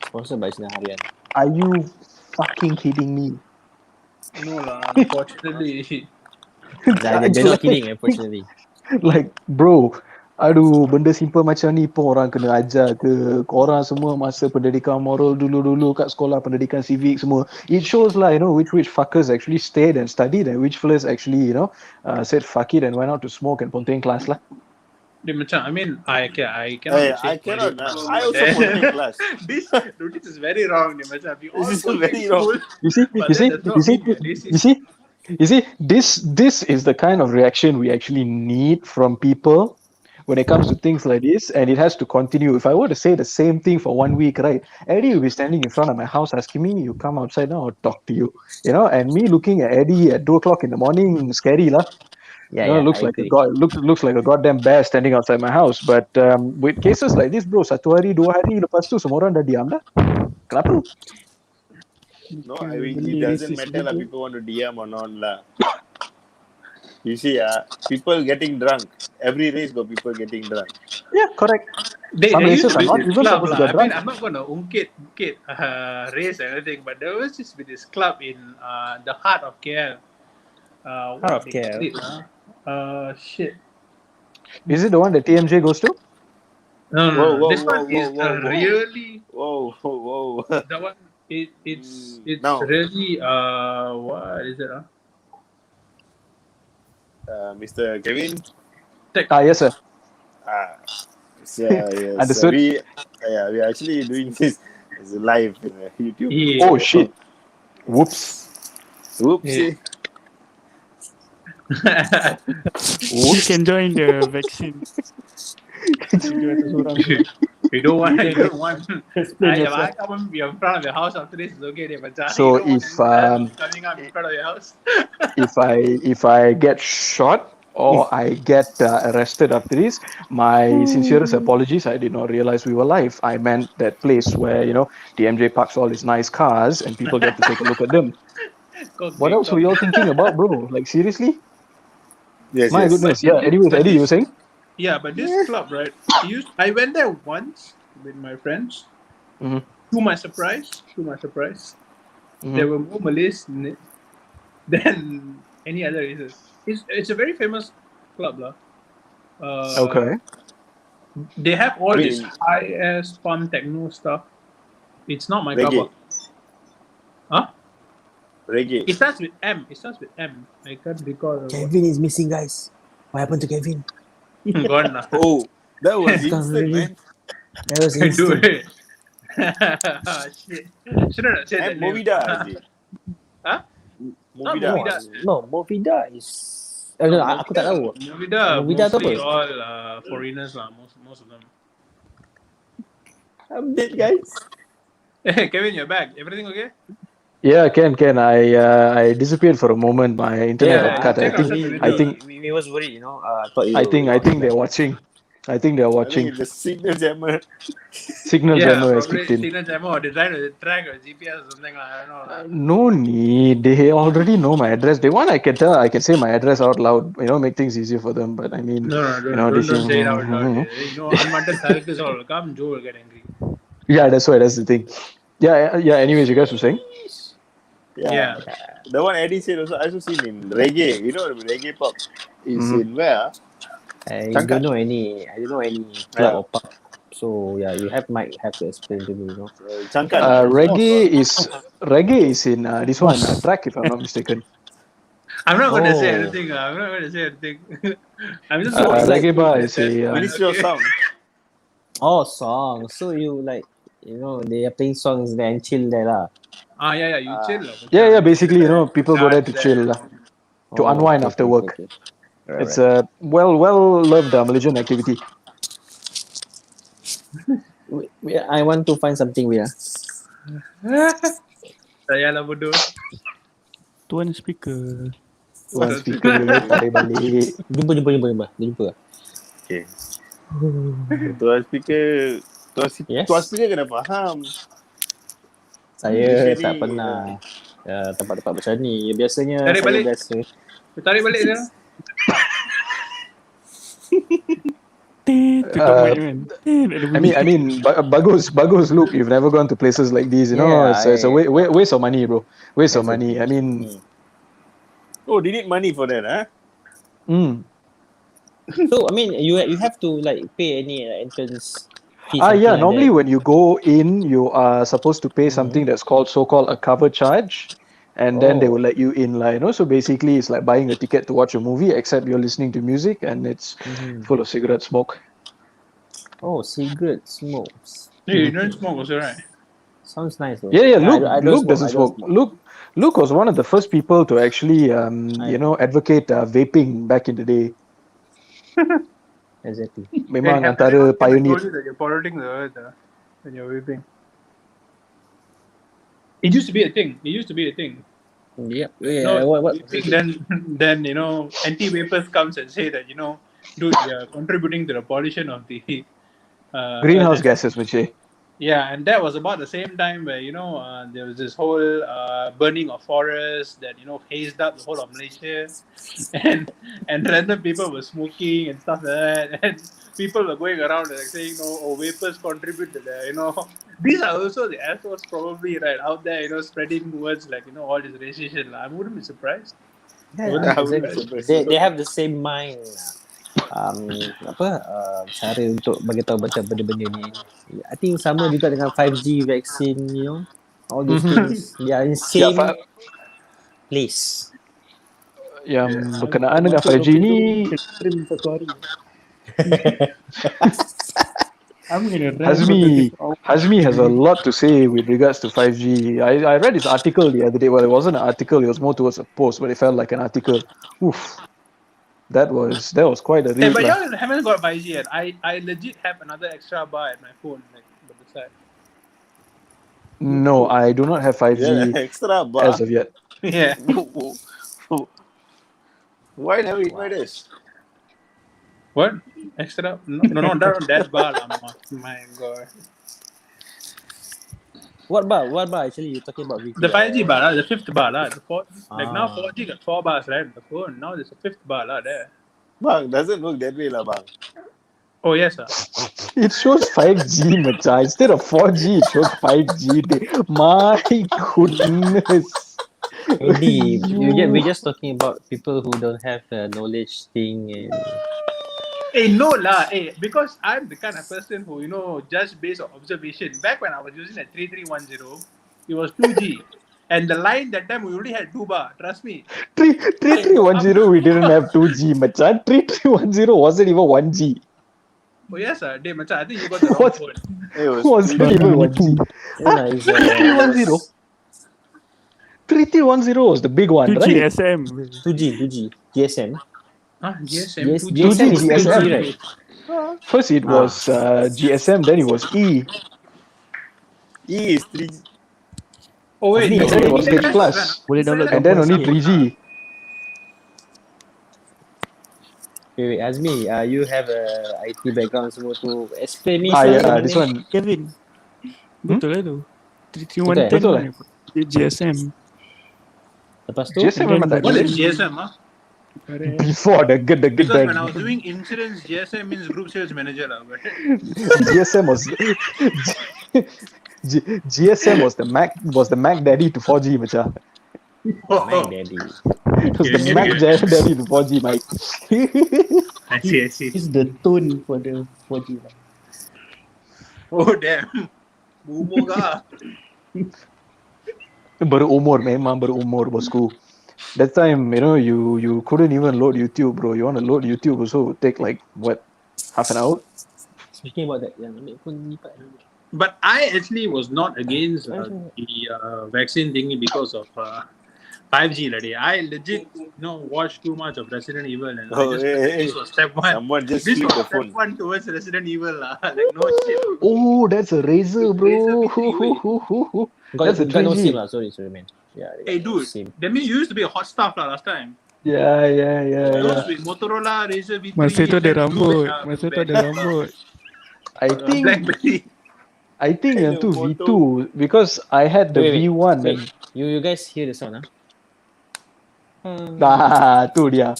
Sponsored by Sinar Harian. Are you fucking kidding me? No lah, unfortunately. They're not kidding, unfortunately. Like, bro, aduh, benda simple macam ni pun orang kena ajar ke? Korang semua masa pendidikan moral dulu-dulu kat sekolah, pendidikan civic semua. It shows lah, which fuckers actually stayed and studied and which fellas actually, said fuck it and went out to smoke and ponteng class lah. I mean, I cannot. I cannot. I also ponteng class. This is very wrong. This is very wrong. You see, this is the kind of reaction we actually need from people when it comes to things like this, and it has to continue. If I were to say the same thing for 1 week, right, Eddie will be standing in front of my house asking me, you come outside now, I'll talk to you. And me looking at Eddie at 2 o'clock in the morning, scary lah. Looks like a looks like a goddamn bear standing outside my house. But with cases like this, bro, 1 hari 2 hari lepas tu semua orang dah diam dah. Kenapa? No, I mean, it doesn't matter lah. People want to diam or not lah. You see, people getting drunk. Every race got people getting drunk. Yeah, correct. Some races are not even supposed to get drunk. I'm not going to ungkit race and everything, but there was just this club in the heart of KL. Heart of KL. Shit. Is it the one that TMJ goes to? No. This one is really. Whoa. That one, it's really. What is it? Mr. Kevin. Yes, sir. Yes. Understood. We are actually doing this as a live YouTube. Yeah. Oh shit! Whoops. Whoopsie. You can join the vaccine. You don't want. If I come in front of your house after this, it's okay. So if coming up in front of your house, if I get shot or I get arrested after this, my sincerest apologies. I did not realize we were live. I meant that place where DMJ parks all his nice cars and people get to take a look at them. What else were you all thinking about, bro? Like seriously? Yes. Goodness. Yeah. Anyways, Eddie, you were saying? Yeah, but this club, right? I went there once with my friends. Mm-hmm. To my surprise, there were more Malays in it than any other races. It's a very famous club, lah. Okay. They have all this high-ass fun techno stuff. It's not my cup of. Huh? Reggae. It starts with M. I can't recall. Kevin is missing, guys. What happened to Kevin? Gone now. Oh, that was instant, man. That was instant. Shit. Shouldn't have said that name. Movida, is it? Huh? Movida. No, Movida is. Aku tak tahu. Movida tu mostly apa? all foreigners lah. Most of them. I'm dead, guys. Hey, Kevin, you're back. Everything okay? Yeah, Ken. I disappeared for a moment. My internet got cut. I think we was worried, I think they're watching. I think they're watching. The signal jammer. Signal jammer has probably kicked in. signal jammer, or they're trying to track your GPS or something. I don't know. No need. They already know my address. They want I can say my address out loud. Make things easier for them. But I mean, don't say it out loud. Unwanted characters all come. Joe will get angry. Yeah, that's why. That's the thing. Yeah. Anyways, you guys were saying? Yeah. The one Eddie said also, I also seen in reggae. Reggae pop is in where? I don't know any club or pub. So yeah, you might have to explain to me, Reggae is in this one track, if I'm not mistaken. I'm not going to say anything. I'm just reggae bar is a Ministry of Sound. Oh, song. So you they are playing songs there and chill there lah. Yeah, you chill. Yeah, basically, people go there to chill, to unwind after work. Okay. It's a well-loved Malaysian activity. I want to find something weird. Saya lah bodoh. Tuan speaker. Tuan speaker boleh tarik balik. Jumpa. Okay. Tuan speaker kena faham. Saya tak pernah tempat-tempat macam ni. Biasanya tarik balik. Tarik balik dia. I mean, bagus. Look, you've never gone to places like these, it's a waste of money, bro. Waste of money. I mean, oh, they need money for that, huh? So I mean, you have to pay any entrance fee. Yeah. Normally, when you go in, you are supposed to pay something that's so-called a cover charge. And then they will let you in, So basically, it's like buying a ticket to watch a movie, except you're listening to music and it's full of cigarette smoke. Oh, cigarette smokes. Hey, you don't smoke also, right? Sounds nice, though. Yeah. Luke doesn't smoke. Luke was one of the first people to actually, advocate vaping back in the day. Exactly. Memang antara pioneer. I told you that you're polluting the earth when you're vaping. It used to be a thing. Yep. No, Yeah. What? then anti-vapors comes and say that dude, you're contributing to the pollution of the Greenhouse earth. gases, Vijay. Yeah, and that was about the same time where there was this whole burning of forests that hazed up the whole of Malaysia, and random people were smoking and stuff like that, and people were going around like saying, "Oh, vapors contribute to the." These are also the assholes probably right out there, spreading words like all this racism. I wouldn't be surprised. I wouldn't be I wouldn't surprised. surprise. They have the same mind. Cara untuk bagi tahu macam benda-benda ni. I think sama juga dengan 5G vaccine, all those things. They are in Ya, same place. yang berkenaan dengan 5G ni, Stream satu hari. I'm gonna rant for 24 hours. Hazmi has a lot to say with regards to 5G. I read his article the other day. Well, it wasn't an article; it was more towards a post, but it felt like an article. Oof, that was quite a Hey, read. but lah. y'all haven't got 5G yet. I legit have another extra bar at my phone, like by the side. No, I do not have 5G Yeah, extra bar. as of yet. Yeah. Why never invite us? What? Extra? No, that bar, lah. My God. What bar? Actually, you're talking about The 5G bar, lah, the fifth bar, lah. Like now, Ah. 4G got 4 bars, right? The phone. Now there's a fifth bar, lah, there. Bang, doesn't work that way, lah, bang. Oh, yes, sir. It shows 5G, macha. Instead of 4G, it shows 5G. My goodness. Maybe we're just talking about people who don't have the knowledge thing. And Hey, no, lah. Hey, because I'm the kind of person who, just based on observation. Back when I was using that 3310, it was 2G. And the line that time, we only had 2 bar. Trust me. 3310, we didn't have 2G, macha. 3310 wasn't even 1G. Oh, yes, sir. Day, macha, I think you got the wrong phone. It Wasn't even 1G. yeah, it's, 3310. 3310 was the big one, right? 2GSM. 2G, GSM. Huh? GSM? Yes, 2G? GSM is GSM. 2G, right? First it was GSM, then it was E. E is 3. Oh, wait. Azmi, no, then it was yes, H plus. Boleh download And then only 3G. Wait, Azmi, you have a IT background semua tu. Explain me Yeah, this one. Kevin. Betul lah tu. 3310 Betul mana? GSM. Lepas tu, GSM memang tak What ada. is GSM, huh? Before the Because when I was doing insurance, GSM means Group Sales Manager, lah. But GSM was GSM was the Mac Daddy to 4G, macha. Mac Daddy. It was the Mac Daddy to 4G, Mike. I see. It's the tone for the 4G lah. Oh, damn. Umur kah? Berumur, memang berumur, bosku. That time, you couldn't even load YouTube, bro. You want to load YouTube also would take like what, half an hour? Speaking about that, yang ambil phone lipat. But I actually was not against the vaccine thingy because of 5G already. I legit, watched too much of Resident Evil, and this was step 1. Someone just This flipped was the phone. step 1 towards Resident Evil, lah. Like no shit. Oh, that's a Razer, bro. That's a Got no 3G. SIM lah. Sorry, man. Yeah. Hey, dude. SIM. That means you used to be a hot stuff lah last time. Yeah. Those with Motorola, Razer V3. Masa tu ada rambut. I think BlackBerry. yang tu V2 because I had the Wait. V1. Wait, you guys hear the sound, huh? Tu dia.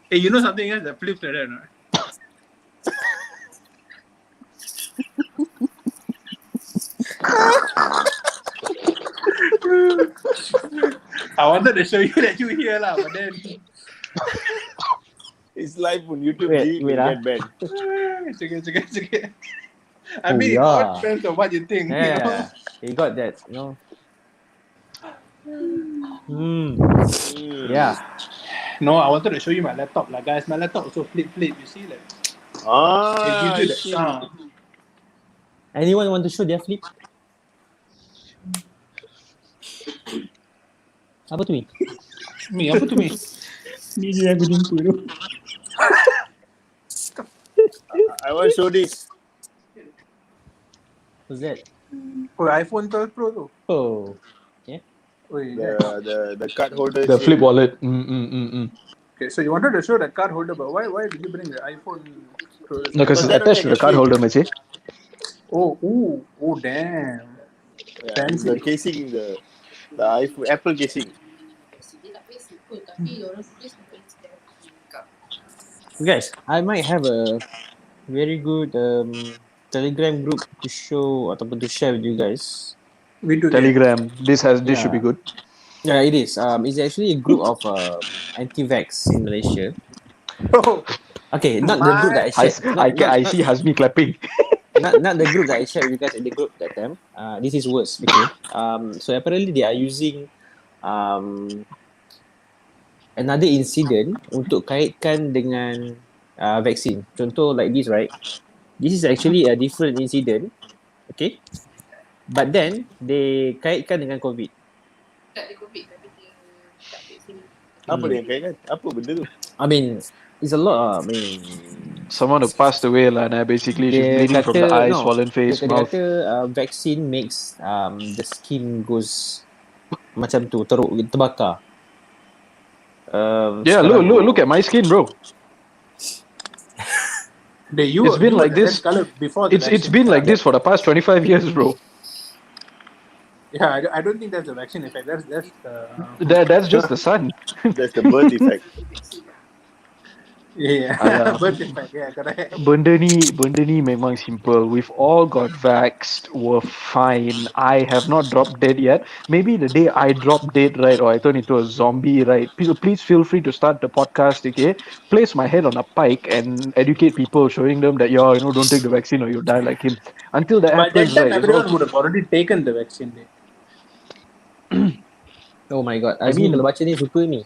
Hey, you know something else that flips like that, no? I wanted to show you that you hear lah, but then It's live on YouTube. Wait, Wait, ah. get banned. it's okay. I mean, it all depends on what you think. Yeah, you got that, Yeah. No, I wanted to show you my laptop, lah, guys. My laptop also flip. You see, like it Ah, gives you that sound. Anyone want to show their flip? Apa tu ni? Apa tu ni? Ni je yang aku jumpa tu. I want to show this. What's that? Oh, iPhone 12 Pro tu. Oh. Okay. the card holder. The flip shape. wallet. Okay, so you wanted to show the card holder, but why did you bring the iPhone to this? No, because it's attached to the card holder, Machi. Oh, damn. Yeah, Fancy. the casing, the iPhone, Apple casing. Guys, I might have a very good Telegram group to show ataupun to share with you guys. We do Telegram. This should be good. Yeah, it is. It's actually a group of anti-vax in Malaysia. Oh, Okay, not the group that I shared. I see Hasmi clapping. not the group that I shared with you guys in the group that time. This is worse. Okay. So apparently they are using another incident untuk kaitkan dengan vaksin. Contoh like this, right? This is actually a different incident. Okay. But then they kaitkan dengan COVID. Apa dia kaitkan? Apa benda tu? I mean, it's a lot. I mean, someone who passed away lah. Basically, she's bleeding from the eyes, swollen face, mouth. Dia kata vaccine makes the skin goes macam tu, teruk, terbakar. Yeah, look at my skin, bro. It's been like this. It's been like this for the past 25 years, bro. Yeah, I don't think that's the vaccine effect. That's just the sun. That's the birth effect. Yeah, birth effect. Yeah, correct. Benda ni memang simple. We've all got vaxxed. We're fine. I have not dropped dead yet. Maybe the day I drop dead, right, or I turn into a zombie, right? Please feel free to start the podcast, okay? Place my head on a pike and educate people, showing them that don't take the vaccine or you'll die like him. Until that happens, right? Everyone would have already taken the vaccine. Oh my god, Azmi kalau baca ni suka ni.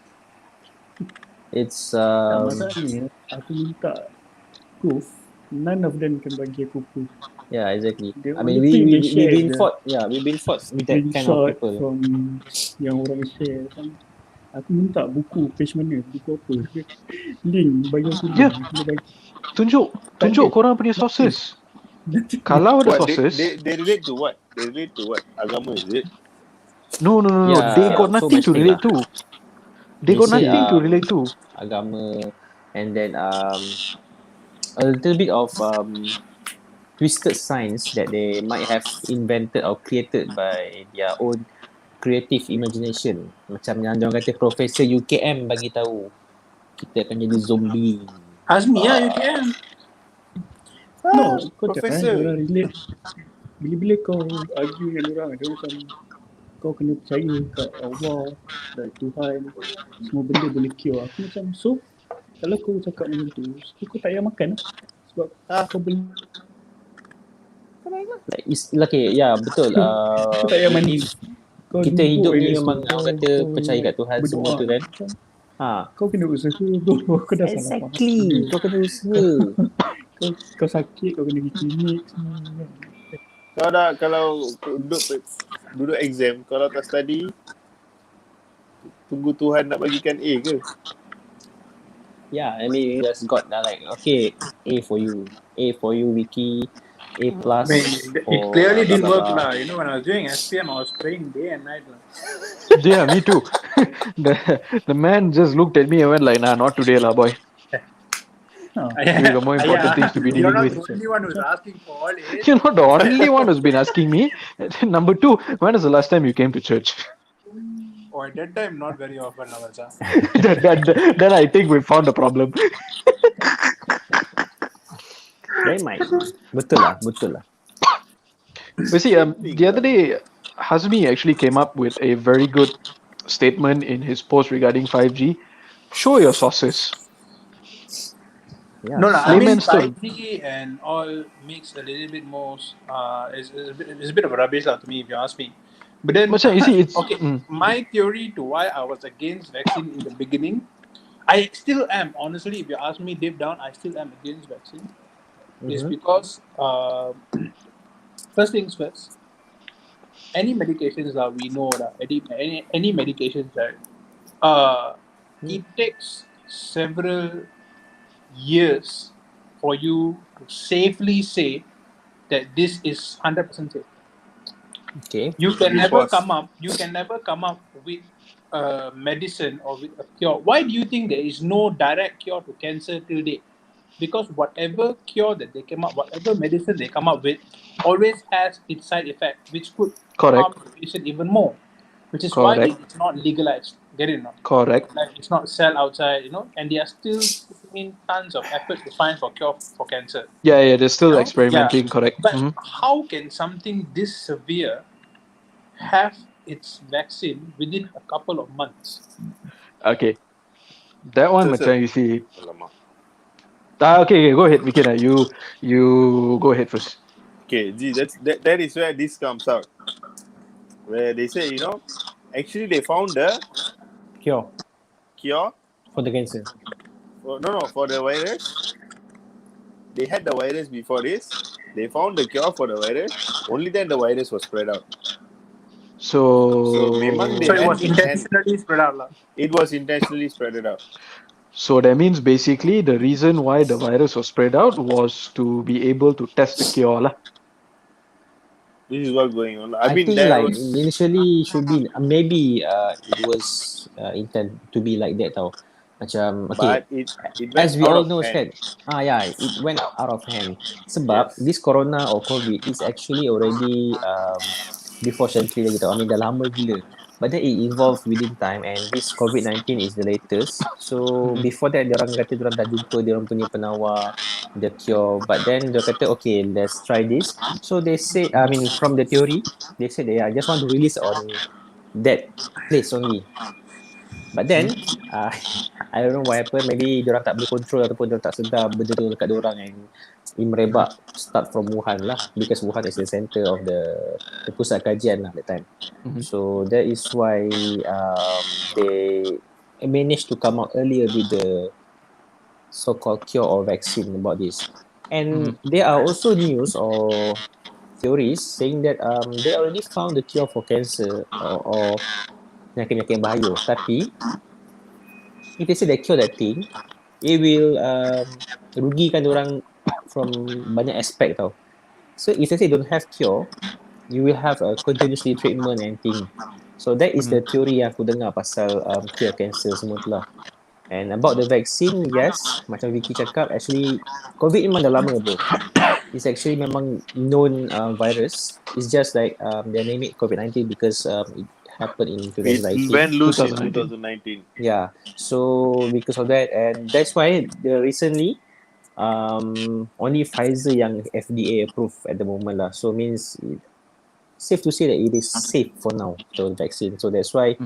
It's masalahnya aku minta proof, none of them can bagi aku proof. Yeah, exactly. The I mean, only we've thing been fought with that kind of people. From yang orang share kan. Aku minta buku page mana, buku apa, link bagi aku. Yeah. Tunjuk korang punya sources. Kalau ada sources, they relate to what? They relate to what? Agama, is it? No. Yeah, they got nothing to relate to. They got nothing to relate to. Agama, and then a little bit of twisted science that they might have invented or created by their own creative imagination. Macam yang orang kata Profesor UKM bagi tahu kita akan jadi zombie. Azmi UKM. No, kau Profesor. jangan relate. Bila kau argue dengan orang, dia macam kau kena percaya kat Allah dan Tuhan, semua benda boleh cure. Aku macam, so kalau kau cakap macam tu, kau tak payah makan lah. Sebab kau boleh Okay, ya betul. kau tak payah mandi. Kita hidup ni memang orang kata percaya kat Tuhan semua tu kan. Kau kena usaha bro. Kau dah salah. Exactly. Kau kena usaha. kau sakit, kau kena pergi klinik semua. Kau dah, kalau duduk exam, kalau tak study, tunggu Tuhan nak bagikan A ke? Yeah, I mean, just got like, okay, A for you, Vicky, A plus. It clearly didn't work lah. You know, when I was doing SPM, I was praying day and night lah. Yeah, me too. The man just looked at me and went like, nah, not today lah, boy. There are more important things to be dealing with. You're not the only one who's asking for all A's. You're not the only one who's been asking me. Number 2, when was the last time you came to church? Oh, at that time, not very often, Navaja. Then I think we found a problem. Betul lah. You see, the other day, Hazmi actually came up with a very good statement in his post regarding 5G. Show your sources. Yeah. No, I mean 5G and all makes a little bit more. It's a bit of a rubbish to me, if you ask me. But then, you see, it's okay. My theory to why I was against vaccine in the beginning, I still am. Honestly, if you ask me deep down, I still am against vaccine. Is because first things first. Any medications that we know that any medications that it takes several years for you to safely say that this is 100% safe. Okay. You can Okay, never pause. come up. You can never come up with a medicine or with a cure. Why do you think there is no direct cure to cancer till date? Because whatever cure that they came up, whatever medicine they come up with, always has its side effect, which could harm Correct. the patient even more. Which is why Correct. it's not legalized. Get it or not? Correct. Like it's not sell outside, and they are still putting in tons of effort to find for cure for cancer. Yeah, they're still Yeah. experimenting. Correct. But how can something this severe have its vaccine within a couple of months? Okay. That one, Sir. macam you see. Alamak. Okay, go ahead, Mikina. You go ahead first. Okay, G, that is where this comes out. Where they say, actually they found the Cure cure for the cancer. for the virus. They had the virus before this. They found the cure for the virus. Only then the virus was spread out. So memang they So it had was intentionally spread out. it was intentionally spread out. So that means basically the reason why the virus was spread out was to be able to test the cure lah. This is what's going on. I mean, think there like was, initially should be maybe it was intent to be like that tau. Macam okay, but it as went we out all of know hand. kan. It went out of hand. Sebab Yes. this corona or COVID is actually already before century lagi tau. I mean dah lama gila. But then it evolved within time and this COVID-19 is the latest. So before that diorang kata diorang dah jumpa diorang punya penawar the cure. But then dia kata okay let's try this. So they said I mean from the theory they said they just want to release on that place only. But then I don't know what happened. Maybe diorang tak boleh control ataupun diorang tak sedar benda tu dekat diorang and it merebak start from Wuhan lah because Wuhan is the center of the pusat kajian lah that time. So that is why they managed to come out earlier with the so-called cure or vaccine about this. And there are also news or theories saying that they already found the cure for cancer or penyakit-penyakit bahaya. Tapi if they say they cure that thing, it will rugikan orang from banyak aspect tau. So if they say don't have cure, you will have a continuously treatment and thing. So that is the theory yang aku dengar pasal cure cancer semua tu lah. And about the vaccine, yes, macam Vicky cakap, actually COVID memang dah lama bro. It's actually memang known virus. It's just like they name it COVID-19 because it happened in It 2019. went loose in 2019. 2019. Yeah, so because of that, and that's why recently only Pfizer yang FDA approved at the moment lah. So means safe to say that it is safe for now the vaccine. So that's why,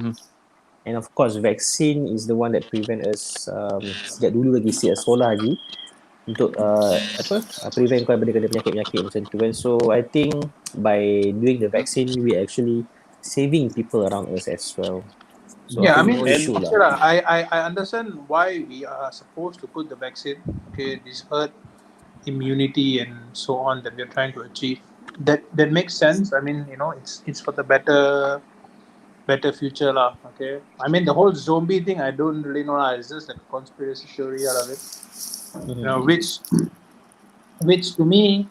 and of course, vaccine is the one that prevent us sejak dulu lagi sejak sekolah lagi untuk prevent kau daripada kena penyakit-penyakit macam tu kan. So I think by doing the vaccine, we actually saving people around us as well. So Yeah, I I think mean, no issue lah. I understand why we are supposed to put the vaccine. Okay, this herd immunity and so on that we're trying to achieve. That makes sense. I mean, it's for the better future lah. Okay, I mean the whole zombie thing. I don't really know. It's just like a conspiracy theory out of it. Which to me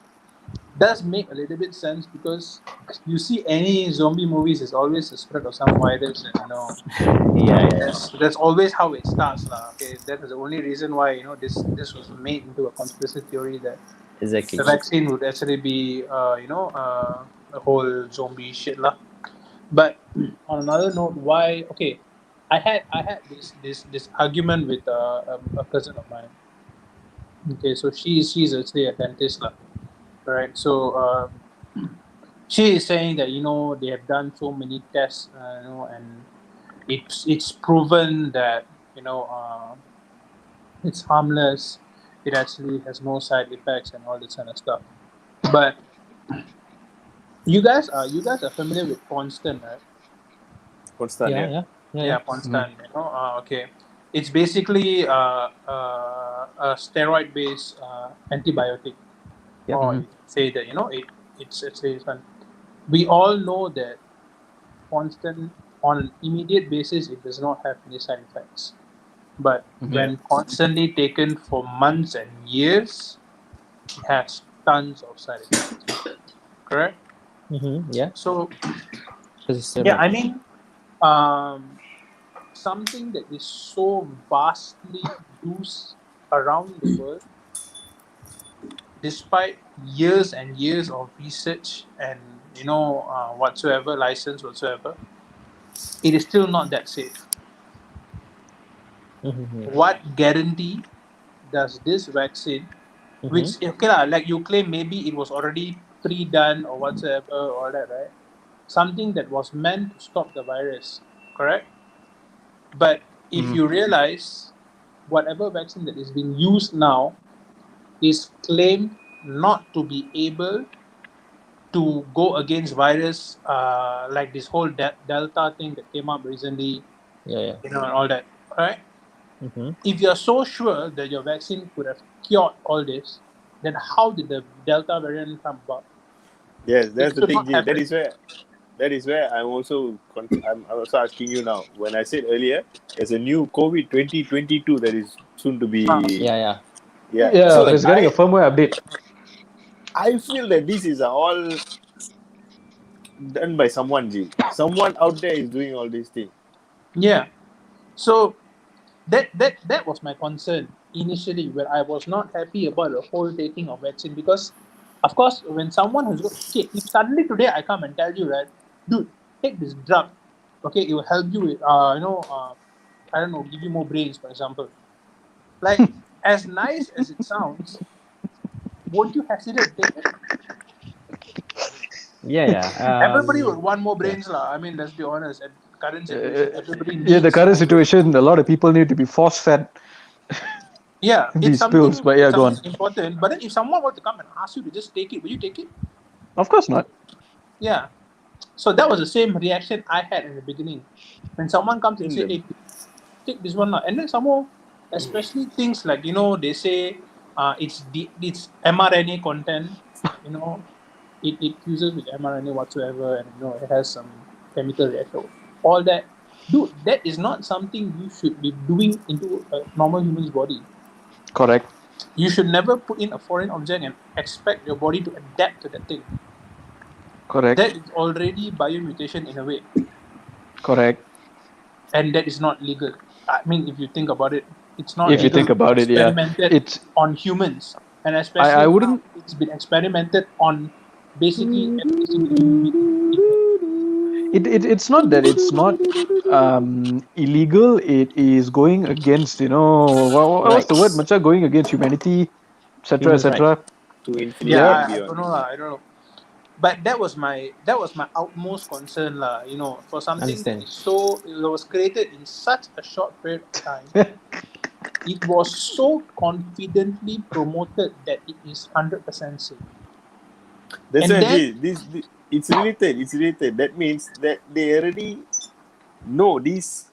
does make a little bit sense because you see any zombie movies is always a spread of some virus and that's always how it starts lah. Okay, that is the only reason why this was made into a conspiracy theory that exactly the vaccine would actually be a whole zombie shit lah. But on another note, why? Okay, I had this argument with a cousin of mine. Okay, so she's actually a dentist lah. Right, so she is saying that they have done so many tests, and it's proven that it's harmless. It actually has no side effects and all this kind of stuff. But you guys are familiar with Constant, right? Constant, Yeah, Constant. Okay, it's basically a steroid-based antibiotic. Or you say that it's actually fun. We all know that Constant on an immediate basis it does not have any side effects, but when constantly taken for months and years, it has tons of side effects. Correct? Yeah. So Steroid. I mean, something that is so vastly used around the world, despite years and years of research and whatsoever license whatsoever, it is still not that safe. What guarantee does this vaccine, which okay lah, like you claim maybe it was already pre-done or whatsoever, all that, right? Something that was meant to stop the virus, correct? But if you realize whatever vaccine that is being used now is claimed not to be able to go against virus, like this whole Delta thing that came up recently, Yeah. and all that, right? Mm-hmm. If you're so sure that your vaccine could have cured all this, then how did the Delta variant come about? Yes, It that's the should thing, not Jay. happen. That is where I'm also asking you now. When I said earlier, there's a new COVID 2022 that is soon to be. Yeah. Yeah, So it's getting a firmware update. I feel that this is all done by someone, G. Someone out there is doing all these things. Yeah. So that was my concern initially, where I was not happy about the whole taking of vaccine, because of course when someone has got, okay, if suddenly today I come and tell you, right, dude, take this drug, okay, it will help you with I don't know, give you more brains, for example. Like, as nice as it sounds, won't you hesitate to take it? Yeah. Everybody would want more brains, lah. I mean, let's be honest. At current situation, everybody Yeah, the needs current more brains. situation, a lot of people need to be force fed Yeah, these pills. But yeah, it's go on. something important. But then if someone were to come and ask you to just take it, will you take it? Of course not. Yeah. So that was the same reaction I had in the beginning. When someone comes and say, hey, take this one now. And then some more, especially things like, they say it's mRNA content, it fuses with mRNA whatsoever, and it has some chemical reaction. All that. Dude, that is not something you should be doing into a normal human's body. Correct. You should never put in a foreign object and expect your body to adapt to that thing. Correct. That is already biomutation in a way. Correct. And that is not legal. I mean, if you think about it, it's not If you legal think to be about it, yeah. experimented on humans. And I especially wouldn't. now, it's been experimented on basically every single human being. It's not that it's not illegal. It is going against, what's the word? Macha, going against humanity, etc., Human right. etc. To infinity Yeah, and I beyond. don't know. I don't know. But that was my utmost concern, lah. For something that is it was created in such a short period of time. It was so confidently promoted that it is 100% safe. That's And why, then, this it's related. It's related. That means that they already know this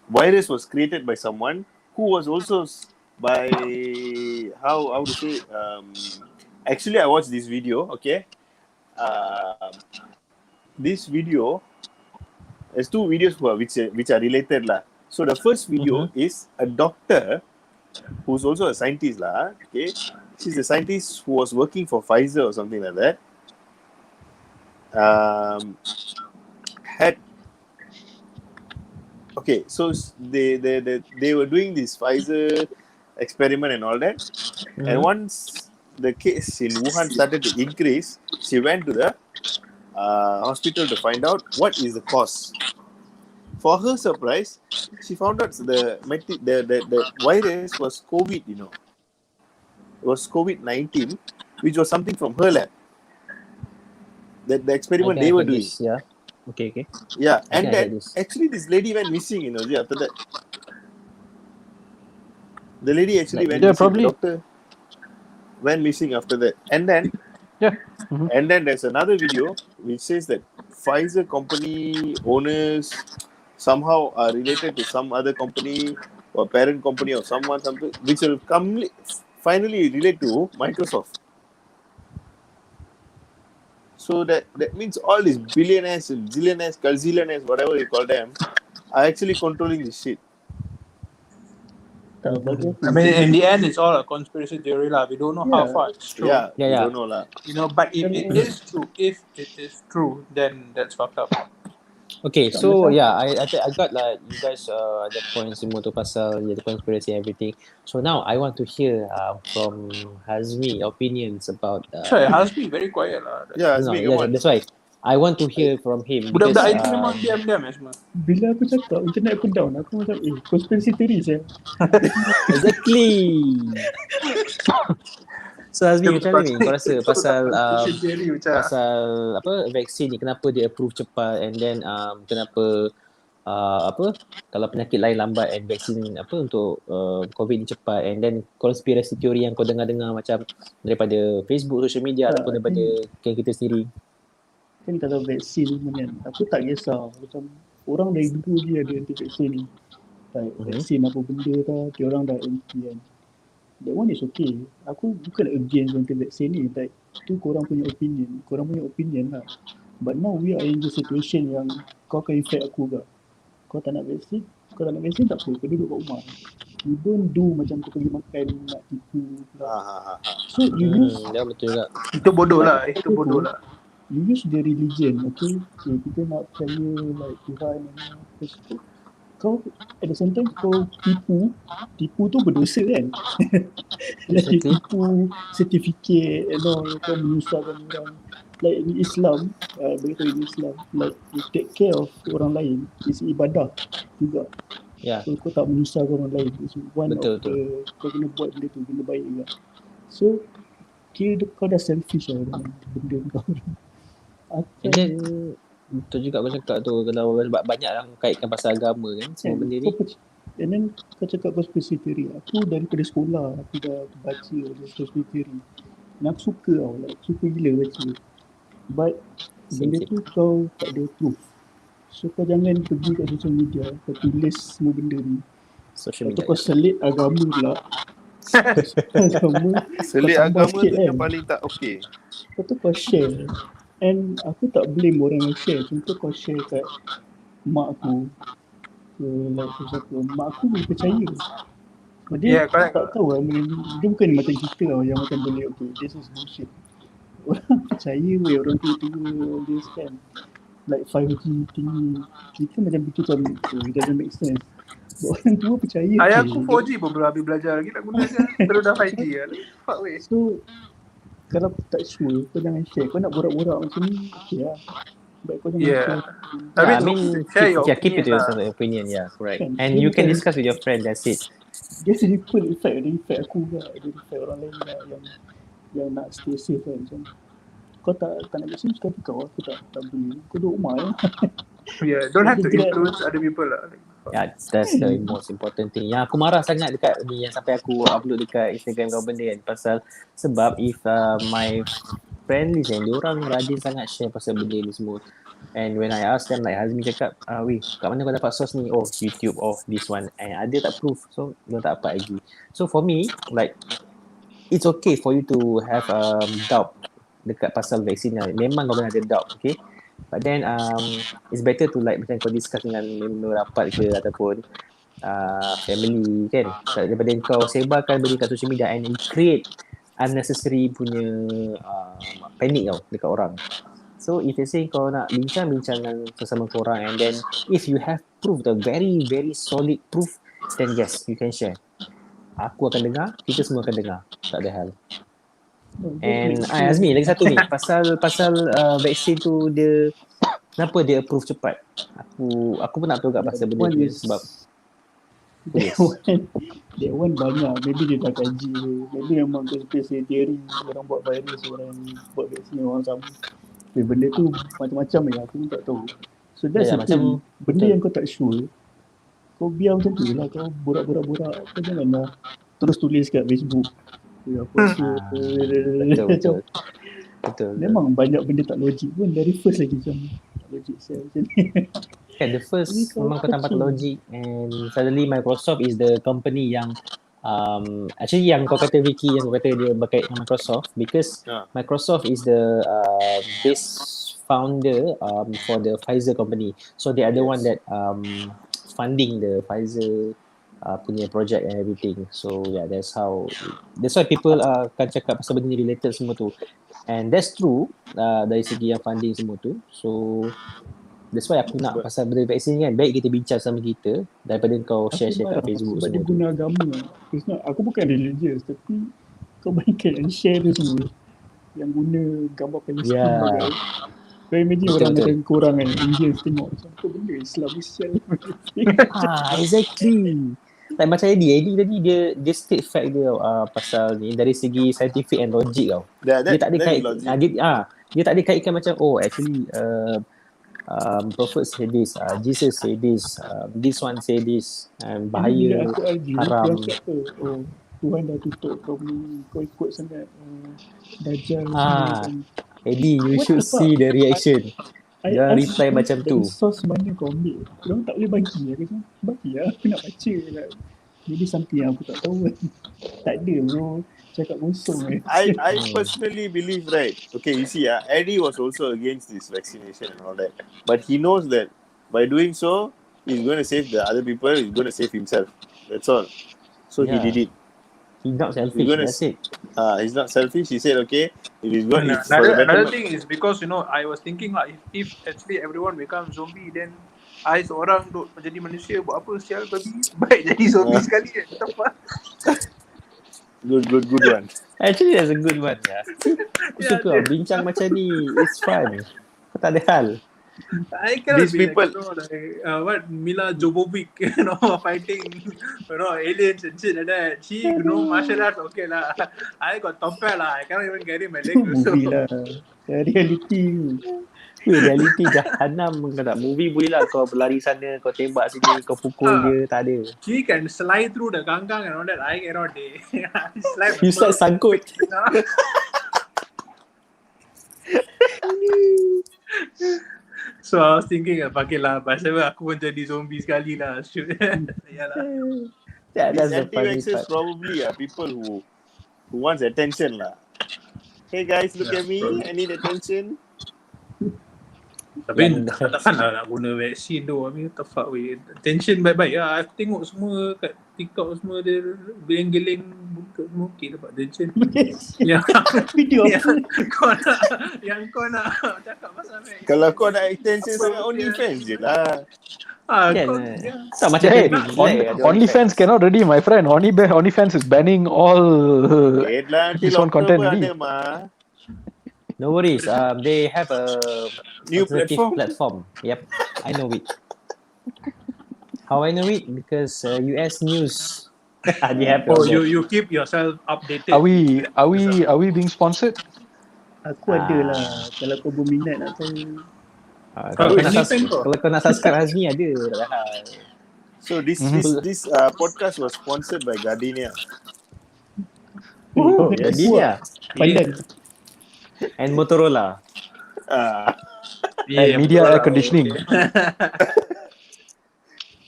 virus was created by someone who was also by how to say. Actually, I watched this video. Okay, this video. There's two videos which are related lah. So the first video is a doctor who's also a scientist lah. Okay, she's a scientist who was working for Pfizer or something like that. So they were doing this Pfizer experiment and all that, and once the case in Wuhan started to increase, she went to the hospital to find out what is the cause. For her surprise, she found out the virus was COVID. It was COVID-19, which was something from her lab. That the experiment they were doing. Yeah. Okay. Yeah, and then actually this lady went missing, after that. The lady actually went missing. Probably. The doctor went missing after that. And then and then there's another video which says that Pfizer company owners somehow are related to some other company or parent company or something, which will finally relate to Microsoft. So that means all these billionaires, zillionaires, gazillionaires, whatever you call them, are actually controlling this shit. Tak, bagi aku. I mean, in the end, it's all a conspiracy theory lah. We don't know how far it's true. We don't know lah. You know, but if it is true, then that's fucked up. Okay, so yeah, I got like you guys the points semua tu pasal the conspiracy and everything. So now I want to hear from Hazmi opinions about. Sorry, Hazmi very quiet lah. Hazmi, come on. That's why I want to hear from him. Budak-budak IT memang diam-diam semua. Bila aku cakap internet aku down, aku macam conspiracy theory saya. Exactly. So Hazmi, macam mana ni kau rasa pasal pasal apa vaksin ni, kenapa dia approve cepat, and then kenapa apa kalau penyakit lain lambat and vaksin apa untuk COVID ni cepat, and then konspirasi teori yang kau dengar-dengar macam daripada Facebook, social media ataupun daripada kita sendiri. Kan kalau vaksin kan, aku tak kisah. Macam orang dari dulu je ada anti vaksin ni. Like vaksin apa benda tau, dia orang dah anti kan. That one is okay. Aku bukan against anti-vaksin ni. Like, tu korang punya opinion. Korang punya opinion lah. But now we are in the situation yang kau akan effect aku ke. Kau tak nak vaksin? Kau tak nak vaksin tak apa. Kau duduk kat rumah. You don't do macam kau pergi makan nak tipu. So you use... Ya betul juga. Itu bodoh lah. Itu bodoh lah. You use the religion, okay? So, kita nak percaya like Tuhan and kau at the same time kau tipu tu berdosa kan. Like tipu certificate and all, kau menyusahkan orang. Like in Islam, begitu in Islam, like you take care of orang lain is ibadah juga. So kau tak menyusahkan orang lain. It's one of the kau kena buat benda tu, benda baik juga. So kira kau dah selfish lah dengan benda kau. And then betul juga kau cakap tu, kalau banyak orang kaitkan pasal agama kan semua benda ni. And then kau cakap conspiracy theory. Aku daripada sekolah aku dah baca conspiracy theory. Dan aku suka tau, like suka gila baca. But benda tu kau tak ada proof. So kau jangan pergi kat social media, kau tulis semua benda ni. Social media. Atau kau selit agama pula. Selit agama tu yang paling tak okay. Lepas tu kau share. And aku tak blame orang yang share. Contoh kau share kat mak aku, like siapa, mak aku boleh percaya. Dia tak tahu lah, dia bukan macam kita lah yang macam boleh okay, this is bullshit. Orang percaya weh, orang tua-tua dia scam. Like 5G tinggi. Kita macam fikir macam it doesn't make sense. Orang tua percaya. Ayah aku 4G pun belum habis belajar lagi nak guna kan. Terus dah 5G lah. Fuck weh. So kalau tak sure, kau jangan share. Kau nak borak-borak macam ni, okay lah. Baik kau jangan share. I mean, keep it to yourself, opinion, correct. And you can discuss with your friend, that's it. Dia ripple effect, dia effect aku ke, dia effect orang lain lah yang nak stay safe kan. Macam kau tak nak vaksin, suka kau, aku tak boleh. Kau duduk rumah lah. Don't have to influence other people lah. That's the most important thing. Yang aku marah sangat dekat ni, yang sampai aku upload dekat Instagram kau benda kan, pasal sebab if my friend ni kan, dia orang rajin sangat share pasal benda ni semua. And when I ask them, like Hazmi cakap, weh, kat mana kau dapat source ni? Oh, YouTube, this one. And ada tak proof? So, dia tak dapat lagi. So for me, like, it's okay for you to have doubt dekat pasal vaksin lah. Memang kau kena ada doubt, okay? But then it's better to like macam kau discuss dengan member rapat ke ataupun family kan, daripada kau sebarkan benda kat social media and create unnecessary punya panic tau dekat orang. So if you say kau nak bincang-bincang dengan sesama korang, and then if you have proof, the very very solid proof, then yes, you can share. Aku akan dengar, kita semua akan dengar, tak ada hal. And Azmi, lagi satu ni pasal vaksin tu, dia kenapa dia approve cepat? Aku pun nak tahu kat pasal benda tu sebab that one banyak, maybe dia dah kaji, maybe memang conspiracy theory, orang buat virus, orang buat vaksin, orang sama. Benda tu macam-macam aku pun tak tahu. So that's the thing, benda yang kau tak sure, kau biar macam tu lah. Kau borak-borak, kau janganlah terus tulis kat Facebook. Betul. Memang banyak benda tak logik pun dari first lagi macam tak logik saya macam ni. Kan the first memang kau tanpa logik, and suddenly Microsoft is the company yang actually yang kau kata Vicky, yang kau kata dia berkait dengan Microsoft, because Microsoft is the base founder for the Pfizer company. So they are the one that funding the Pfizer punya project and everything. So yeah, that's why people akan cakap pasal benda ni related semua tu. And that's true dari segi yang funding semua tu. So that's why aku nak pasal benda vaksin ni kan, baik kita bincang sama kita daripada kau share-share kat Facebook sebab dia semua tu. guna agama. It's not, aku bukan religious tapi kau bayangkan yang share tu semua yang guna gambar Palestin bagai. Kau imagine Betul, orang betul. macam korang kan, Indians tengok macam apa benda Islam sial. Exactly. Like macam Eddie tadi dia state fact dia pasal ni dari segi scientific and logic tau. Dia tak ada kait dia tak ada kaitkan macam actually Prophet say this, Jesus say this one say this, bahaya, aku argue, haram. dia apa? Tuhan dah tutup kau ni, kau ikut sangat Dajjal Eddie, you What should the fuck? see the reaction. Dia reply macam tu. Dari source mana kau ambil? Diorang tak boleh bagi. Aku cakap, bagi lah. Aku nak baca lah. Maybe something yang aku tak tahu kan. Tak ada bro. Cakap kosong I personally believe, right? Okay, you see, Eddie was also against this vaccination and all that. But he knows that by doing so, he's going to save the other people, he's going to save himself. That's all. So he did it. He's not selfish, that's it. He's not selfish. He said, okay, it is good. Another thing is because, I was thinking like, if actually everyone become zombie, then I seorang duk jadi manusia, buat apa sial babi? Baik jadi zombie sekali kan? What the fuck? Good one. Actually, that's a good one. Aku suka bincang macam ni. It's fun. Tak ada hal. I cannot These be people, like, Mila Jovovich, fighting, aliens and shit like that. She, martial arts, okay lah. I got topel lah. I cannot even carry my leg. Movie lah. Reality. Reality jahanam kau tak. Movie boleh lah kau berlari sana, kau tembak sini, kau pukul dia, tak ada. She can slide through the kangkang and all that. I cannot. You slide sangkut. So I was thinking, pakai lah, pasal aku pun jadi zombie sekali lah. Yalah. These anti-vaxxers probably are people who wants attention lah. Hey guys, look at me. I need attention. Tapi takkan lah nak guna vaksin tu. I mean, what the fuck weh. Attention baik-baik lah. Aku tengok semua kat TikTok semua dia geleng-geleng buntut semua. Okay dapat attention. Video apa? Yang kau nak cakap pasal vaksin. Kalau kau nak attention sangat, OnlyFans je lah. Tak macam OnlyFans cannot already, my friend. OnlyFans is banning all this one content already. No worries. They have a new platform. Yep, I know it. How I know it? Because US News. They have. You keep yourself updated. Are we being sponsored? Aku ada lah. Kalau kau berminat nak tahu. Kalau kau nak subscribe Hazmi ada. So this podcast was sponsored by Gardenia. Gardenia. Pandan. And Motorola. And media air conditioning.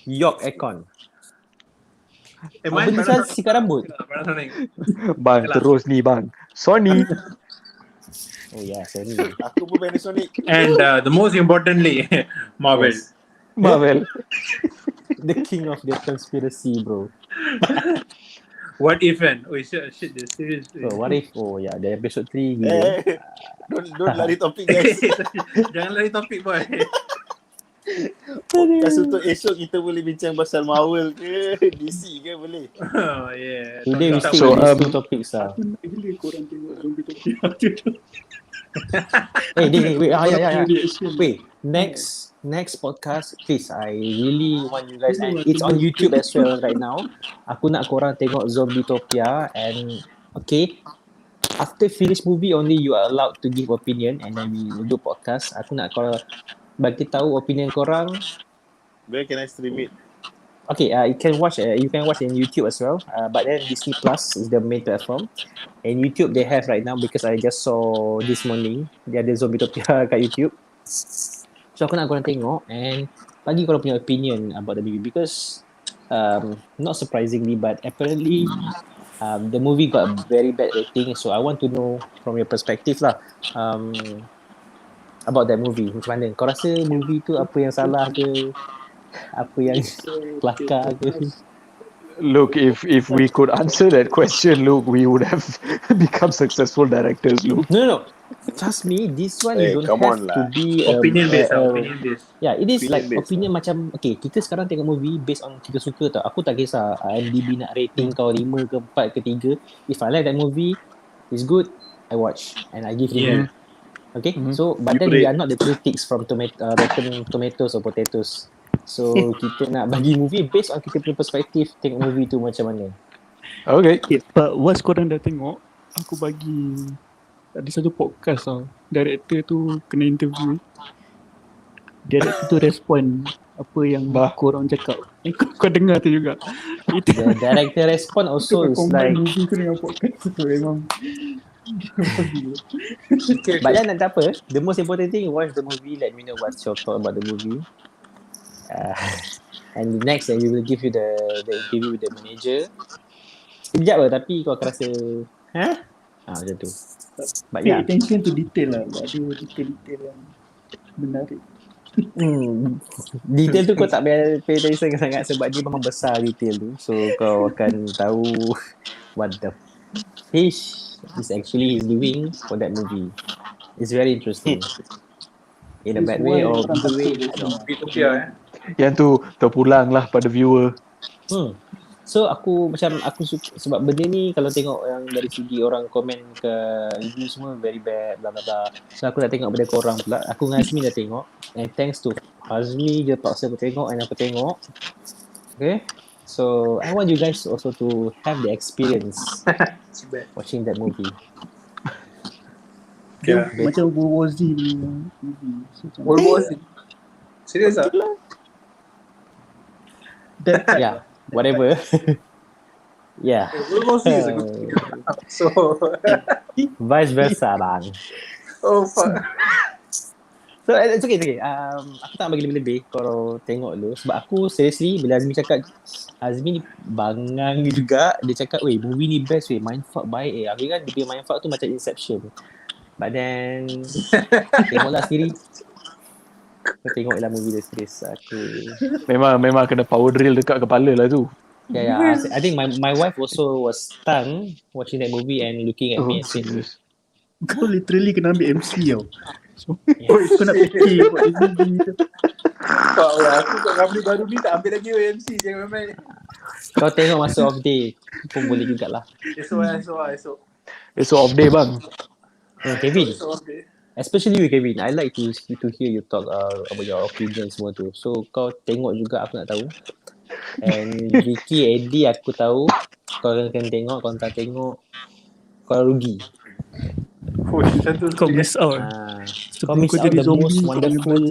York Aircon. Main benda sikat rambut. Bang, terus ni bang. Sony. Oh yeah, Sony. Aku pun Panasonic. And the most importantly, Marvel. Yes. Marvel. The king of the conspiracy, bro. What if and shit the series. So what if the episode 3 Don't lari topik guys. Jangan lari topik boy. Podcast untuk esok kita boleh bincang pasal Marvel ke DC ke boleh. Oh yeah. Today we stick So, with these two topics Aku nak gila korang tengok zombie topia tu. Wait, next podcast, please, I really want you guys, and it's on YouTube as well right now. Aku nak korang tengok Zombitopia, and okay, after finish movie only you are allowed to give opinion, and then we will do podcast. Aku nak korang bagi tahu opinion korang. Where can I stream it? Okay, you can watch in YouTube as well, but then Disney Plus is the main platform. And YouTube they have right now, because I just saw this morning dia ada Zombitopia kat YouTube. So aku nak korang tengok and bagi korang punya opinion about the movie, because not surprisingly but apparently the movie got a very bad rating, so I want to know from your perspective lah about that movie. Macam mana? Kau rasa movie tu apa yang salah ke? Apa yang kelakar ke? Look, if we could answer that question, look, we would have become successful directors, look. No. Trust me, this one you Hey, don't come have on to lah. be Opinion based opinion based. yeah, it is Opinion like based opinion macam okay, kita sekarang tengok movie based on kita suka tau. Aku tak kisah IMDb nak rating kau 5 ke 4 ke 3. If I like that movie, it's good, I watch and I give review. Okay? So, but then we are not the critics from Rotten Tomatoes or Potatoes. So, kita nak bagi movie based on kita punya perspektif tengok movie tu macam mana. Okay. But once korang dah tengok, aku bagi ada satu podcast tau. Director tu kena interview. Director tu respon apa yang korang cakap. Kau dengar tu juga. Itu The director respond also is like movie tu dengan podcast tu memang but then tak apa. The most important thing, watch the movie. Let me know what's your thought about the movie. And next, we will give you the interview with the manager. Sekejap lah, tapi kau akan rasa, macam tu. But pay yeah, attention to detail lah. Ada detail-detail yang menarik. detail tu kau tak pay attention sangat sebab dia memang besar detail tu. So kau akan tahu what the fish is actually doing for that movie. It's very interesting. In a bad way or good way, I don't know. Yang tu terpulang lah pada viewer. So aku suka sebab benda ni kalau tengok yang dari segi orang komen ke review semua very bad bla bla bla. So aku nak tengok benda korang pula. Aku dengan Azmi dah tengok and thanks to Azmi dia paksa aku tengok and aku tengok. Okay. So I want you guys also to have the experience watching that movie. Dia macam World War Z ni movie. World War Z. Serius ah? Yeah, whatever. Yeah. World War Z is a good thing. So Vice versa bang. oh fuck. So it's okay. Aku tak bagi lebih-lebih kalau tengok dulu. Sebab aku seriously bila Azmi cakap, Azmi ni bangang juga. Dia cakap, weh movie ni best weh. Mindfuck baik Aku kan dia punya mindfuck tu macam Inception. But then tengoklah sendiri. Aku tengoklah movie dia serius. Aku Memang kena power drill dekat kepala lah tu. yeah. I think my wife also was stunned watching that movie and looking at me and said, Kau literally kena ambil MC tau. So, kau nak fikir buat movie tu. Fuck lah. Aku kat company baru ni tak ambil lagi OMC. Jangan main. kau tengok masa off day pun boleh jugalah. Esok. Esok off day bang. Kevin, Esok off day. especially with Kevin, I like to hear you talk about your opinion semua tu. So kau tengok juga aku nak tahu. And Vicky, Eddie aku tahu kau akan tengok, kau tak tengok kau rugi. Kau miss out. Kau miss out the most wonderful.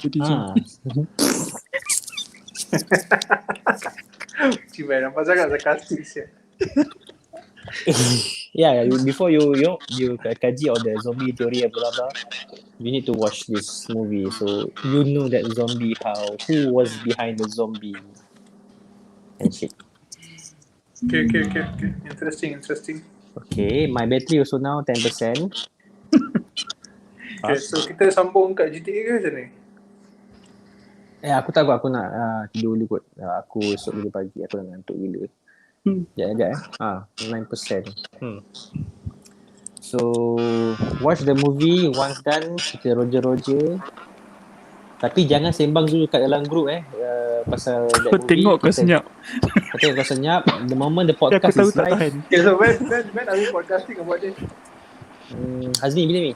Jadi zombie. Cuma nampak sangat sarkastik siya. Yeah, before you kaji all the zombie theory and blah blah, you need to watch this movie so you know that zombie who was behind the zombie and shit. Okay. Interesting. Okay, my battery also now 10%. Okay, so kita sambung kat GTA ke macam ni? Aku tahu aku nak tidur dulu kot. Aku esok dulu pagi aku dah ngantuk gila. Sekejap 9%. So watch the movie, once done kita roger. Tapi jangan sembang dulu kat dalam group pasal that Kau movie. tengok kau senyap. Kau tengok kau senyap. The moment the podcast Aku tahu is tak live. tahan. Okay, so when are we podcasting about this? Hazmi bila ni?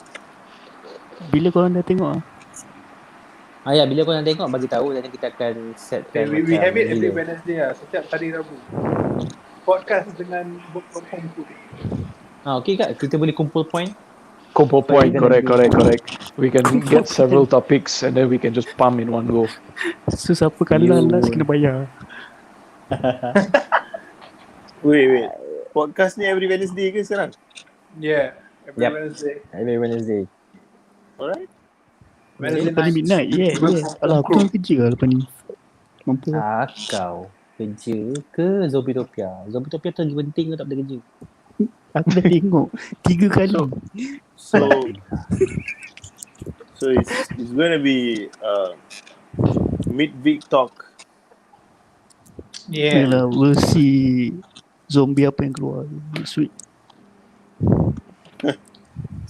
Bila korang dah tengok Ya, bila kau nak tengok bagi tahu dan kita akan setkan. Okay, we have it every Wednesday lah, setiap hari Rabu. Podcast dengan book from home tu. Okay kak, kita boleh kumpul point. Compo point, correct. We can get several topics and then we can just pump in one go. So siapa kalah last kena bayar. Wait. Podcast ni every Wednesday ke sekarang? Yeah, every Yep. Wednesday. Every Wednesday. Alright. Wednesday Lepas ni midnight. Yeah. Alah, aku orang kerja lah lepas ni. Mampu. Kau kerja ke Zombitopia? Zombitopia tu lagi penting ke tak boleh kerja? Aku dah tengok 3 kali. So it's going to be midweek talk. Yalah, we'll see zombie apa yang keluar next week.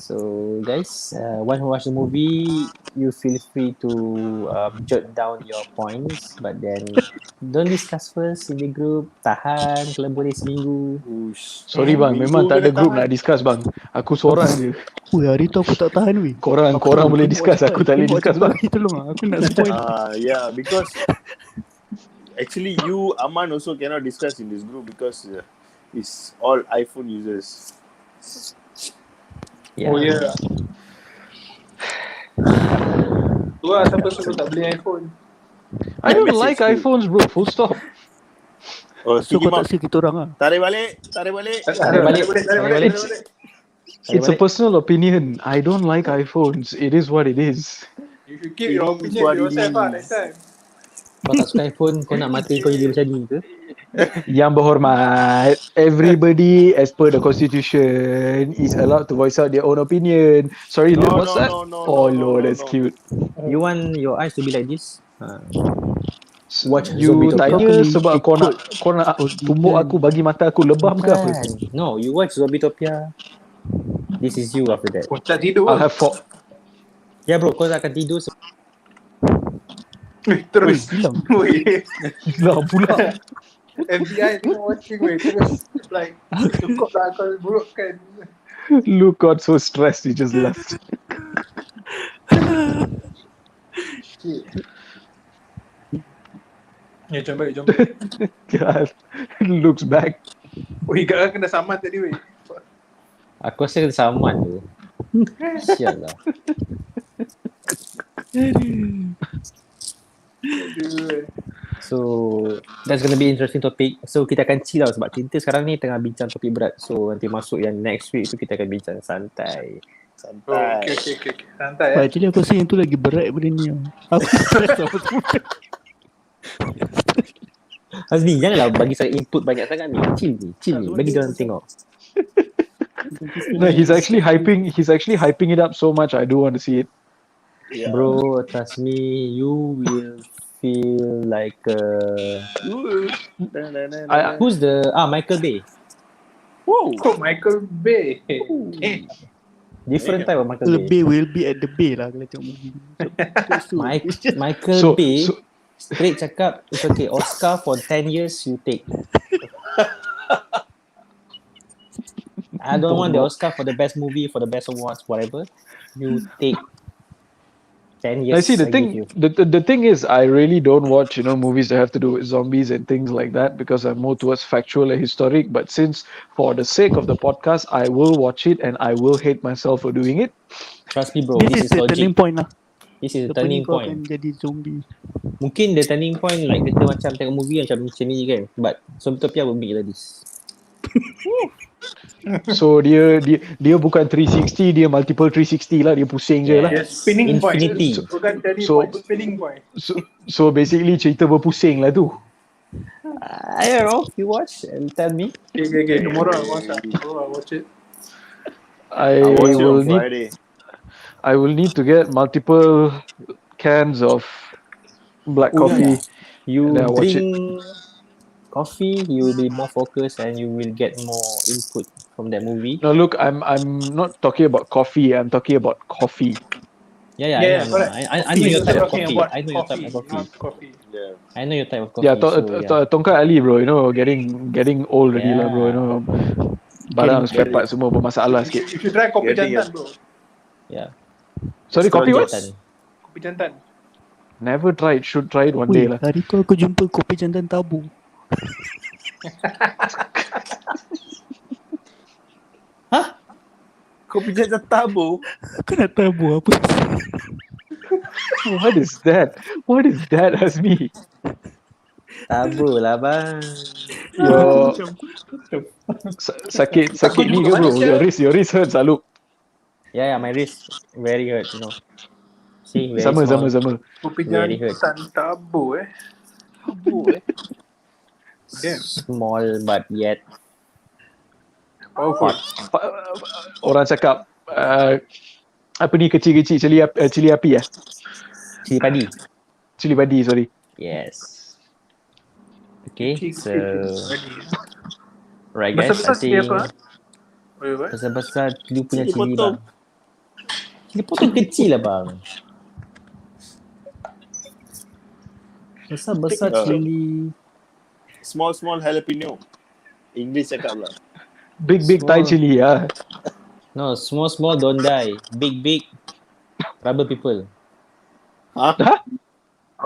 So guys, once you watch the movie, you feel free to jot down your points, but then don't discuss first in the group. Tahan kalau boleh seminggu. Sorry bang, memang tak ada group nak discuss bang. Aku seorang je. Weh, hari tu aku tak tahan weh. Korang boleh discuss, aku tak boleh discuss bang. Tolong aku nak spoil. Yeah, because actually you, Aman, also cannot discuss in this group because it's all iPhone users. Yeah. Oh yeah. Tu lah siapa suruh tak beli iPhone. I don't Message like tu. iPhones bro, full stop. Oh, So speaking kau tak of, suka kita orang lah. tarik balik. Tarik balik. It's a personal opinion. I don't like iPhones. It is what it is. You should keep your opinion to yourself lah next time. Kau tak suka iPhone, kau nak mati kau jadi macam ni ke? Yang berhormat, everybody as per the constitution is allowed to voice out their own opinion. Sorry, No, what's that? Oh lord, that's cute. You want your eyes to be like this? Watch You Zombie tanya Topia. sebab kau nak tumbuk aku bagi mata aku lebam ke apa? No, you watch Zombie-topia. This is you after that. Oh, tak tidur I'll lah. have four. Ya bro, kau tak akan tidur. Terus. Hilang. Weh, Lah pula. FBI tengok watching weh. Terus like cukup lah kau burukkan. Luke got so stressed he just left. Jom balik. God, Luke's back. Weh, kat kena saman tadi weh. Aku rasa kena saman tu. Sial lah. So that's gonna be interesting topic. So kita akan chill lah sebab kita sekarang ni tengah bincang topik berat. So nanti masuk yang next week tu kita akan bincang santai. Oh, okay. Santai Wah, actually aku rasa yang tu lagi berat daripada ni. Aku stress apa semua. Azmi, janganlah bagi saya input banyak sangat ni. Chill ni. Bagi dia orang tengok. No, he's actually hyping it up so much. I do want to see it. Yeah. Bro, trust me, you will feel like who's the Michael Bay. Oh, Michael Bay. Different type of Michael Bay. Lebih will be at the bay lah kalau tengok movie. Michael Bay straight cakap, it's okay, Oscar for 10 years you take. I don't want the Oscar for the best movie, for the best awards, whatever. You take 10 years. I see the thing is I really don't watch movies that have to do with zombies and things like that because I'm more towards factual and historic, but since for the sake of the podcast I will watch it and I will hate myself for doing it. Trust me bro, This is the turning point lah. This is the Lepas turning ni kau point. akan jadi zombie. Mungkin the turning point like kita macam tengok movie macam ni kan, but Zombie-topia will be like this. So dia bukan 360, dia multiple 360 lah, dia pusing je lah. Yes, spinning Infinity. point. Bukan turning So- point, spinning point. So basically cerita berpusing lah tu. I don't know, you watch and tell me. Okay. Tomorrow I'll watch it. I watch it will on Friday. I will need to get multiple cans of black coffee. You And then I watch drink coffee, you will be more focused and you will get more input from that movie. No, look, I'm not talking about coffee. I'm talking about coffee. Yeah, Yeah, I know. correct. I know your type of Talking coffee. about I know your type of coffee. not coffee. Yeah. I know your type of coffee. Yeah, so, Tongkat Ali, bro. Getting old already lah, bro. Barang spare part semua bermasalah sikit. You should try kopi Getting jantan bro. Yeah. Sorry, kopi what? Kopi jantan. Never tried. Should try it one day Weh, lah. hari tu aku jumpa kopi jantan tabung. Kopi jantan tabung. Aku nak tabung apa? What is that? What is that, Azmi? Tabu lah bang. Your sakit ni ke bro? Your wrist hurts lah, look. Yeah, my wrist very hurt, you know. See, very Sama. small. Kopi Very jantan tabu Damn. Small but yet Powerful. Orang cakap apa ni kecil-kecil cili api cili padi. Cili padi, sorry. Yes. Okay, Kecil so ready. right guys, I Besar-besar cili think apa? Wait, what? besar-besar you punya Cili cili potong. bang. Cili potong kecil lah bang. Besar-besar cili. Small jalapeno. English cakap lah. Big Thai Small. chili, ah. No, small don't die. Big trouble people. Huh?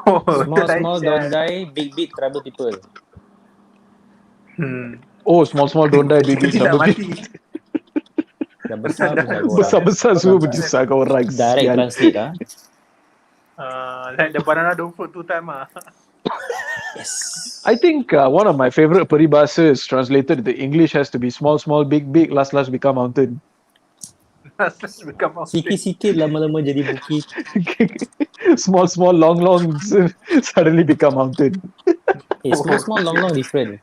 Oh, Small don't die. Big trouble people. Oh, small don't die, big Kecil tak trouble. mati. Dah besar pun jaga orang. Besar-besar semua menyusahkan orang. Direct Sial. translate ah. Like the banana don't float 2 times ah. Yes. I think one of my favorite peribahasas translated into English has to be small, big, last become mountain. Become out. Sikit-sikit lama-lama jadi bukit. Small, long, suddenly become mountain. Hey, small, long different.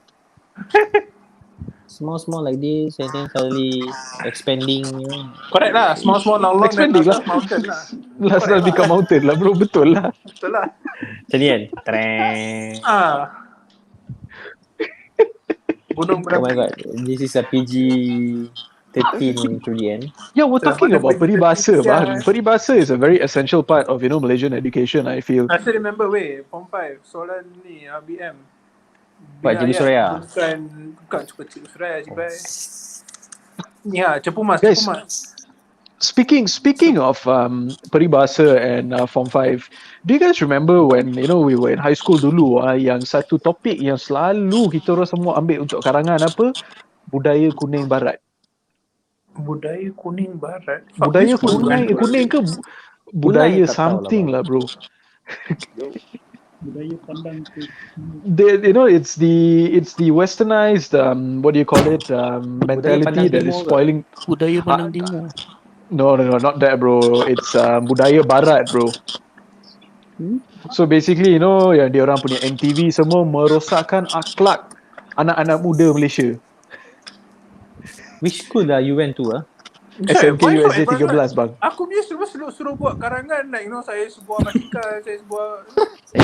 Small like this and then suddenly expanding, you know. Correct lah. Small, long, Expanding then lah. mountain lah. Last become mountain lah bro, betul lah. Betul lah. Macam ni kan? Treng. Gunung Oh my god, this is a PG-13 to the end. Yeah, we're talking about peribahasa, bang. Peribahasa is a very essential part of, Malaysian education, I feel. I still remember Form 5 soalan ni BM. Pak Cikgu Suraya. Bukan Cikgu Suraya, Cikgu. Ni Cepu Mas. Guys, speaking of peribahasa and Form 5, do you guys remember when we were in high school dulu yang satu topik yang selalu kita orang semua ambil untuk karangan apa? Budaya kuning barat. Budaya kuning barat. Budaya kuning ke budaya something lah bro. Budaya pandang ke it's the westernized what do you call it mentality that is spoiling budaya pandang timur. No, not that, bro. It's budaya barat, bro. So basically, yang dia orang punya MTV semua merosakkan akhlak anak-anak muda Malaysia. Which school you went to? SMK USJ 13, bang. Aku ni suruh buat karangan, like saya sebuah batikal, saya sebuah.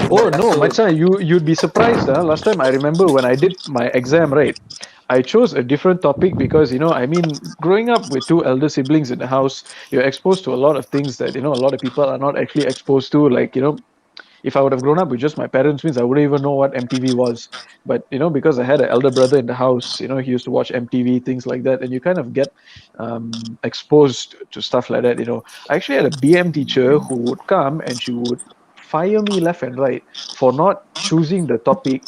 Oh no, macam you'd be surprised. Last time I remember when I did my exam, right? I chose a different topic because growing up with two elder siblings in the house, you're exposed to a lot of things that a lot of people are not actually exposed to. Like if I would have grown up with just my parents, means I wouldn't even know what MTV was. But because I had an elder brother in the house, he used to watch MTV, things like that, and you kind of get exposed to stuff like that. I actually had a BM teacher who would come and she would fire me left and right for not choosing the topic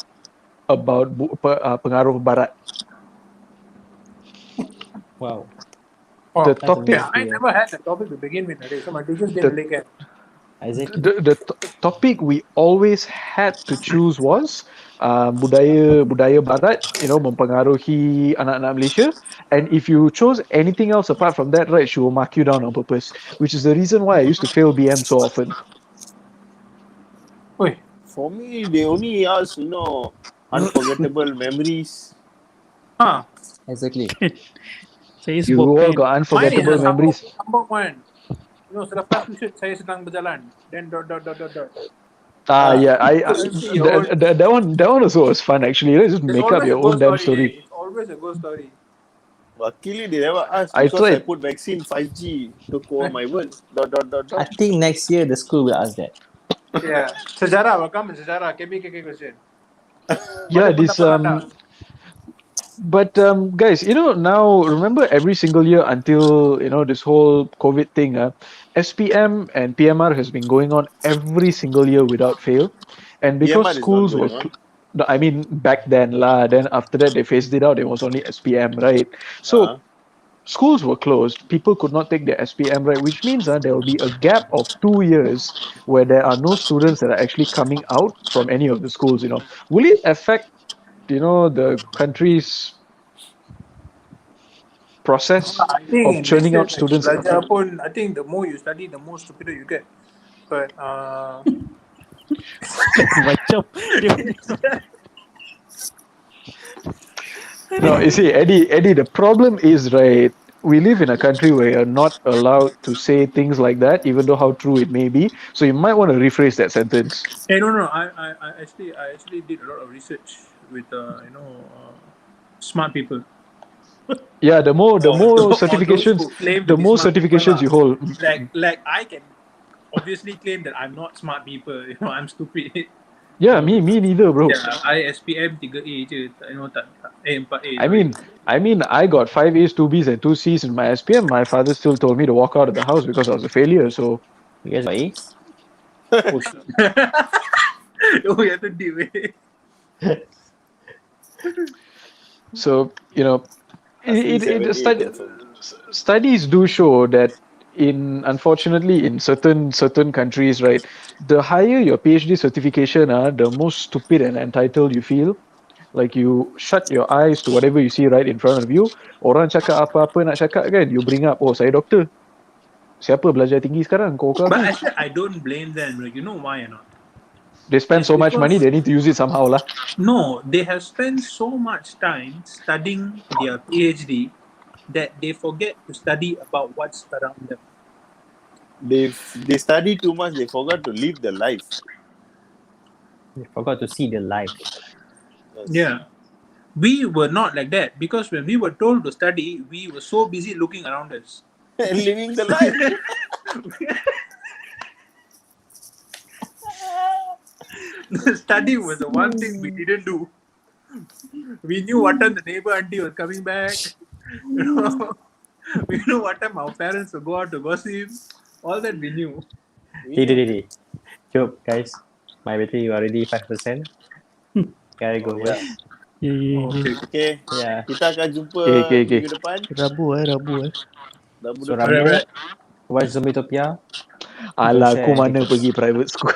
about pengaruh Barat. Wow. The topic. I never had the topic to begin with, so my teachers didn't like it. Exactly. The topic we always had to choose was budaya Barat, mempengaruhi anak-anak Malaysia. And if you chose anything else apart from that, right, she will mark you down on purpose, which is the reason why I used to fail BM so often. Oi. For me, they only ask, unforgettable memories. Exactly. You all got unforgettable memories. Sambung one. Selepas tu saya sedang berjalan. Then dot. Yeah, that one also was fun actually. Let's just make up your own damn story. It's always a ghost story. Luckily, they never asked because I put vaccine 5G to call my words. Dot. I think next year the school will ask that. Yeah. Sejarah, welcome to sejarah. KBKK question. Yeah, this But guys, now remember every single year until this whole COVID thing, SPM and PMR has been going on every single year without fail, and because schools were, back then lah. Then after that they phased it out. It was only SPM, right? So schools were closed. People could not take their SPM, right? Which means there will be a gap of 2 years where there are no students that are actually coming out from any of the schools. Will it affect the country's process of churning out students? I think the more you study, the more stupider you get. But no, you see, Eddie, the problem is, right, we live in a country where you're not allowed to say things like that, even though how true it may be. So you might want to rephrase that sentence. Hey, no. I actually did a lot of research smart people. Yeah, the more Or those certifications, who claim to the be more smart people certifications lah. you hold. Like I can obviously claim that I'm not smart people. I'm stupid. Yeah, me neither, bro. Yeah, I SPM 3A je, tak 4A. I mean, I got 5 A's, 2 B's, and 2 C's in my SPM. My father still told me to walk out of the house because I was a failure. So You guys got A's? Oh shit. Oh, yeah, tu deep So you know, Asli it 7A study, confirm. studies do show that unfortunately in certain countries, right, the higher your PhD certification are, the most stupid and entitled you feel. Like you shut your eyes to whatever you see right in front of you. Orang cakap apa-apa nak cakap kan, you bring up, oh saya doktor. Siapa belajar tinggi sekarang? Kau ke But aku? actually, I don't blame them. Like, you know why or not? They spend It's so much money, because- they need to use it somehow lah. No, they have spent so much time studying their PhD that they forget to study about what's around them. They study too much. They forgot to live the life. They forgot to see the life. Yes. Yeah. We were not like that because when we were told to study, we were so busy looking around us. Living the life. Study was the one thing we didn't do. We knew what time the neighbor auntie was coming back. We knew what time our parents would go out to gossip. All that we knew. Hey. Jom, guys. My battery already 5%. Gotta go. Yeah. Okay. Okay. Yeah. Kita akan jumpa Okay. minggu depan. Rabu. Rabu So, depan. Rabu, Alright. watch Zombitopia. Alah, share aku mana anything. pergi private school.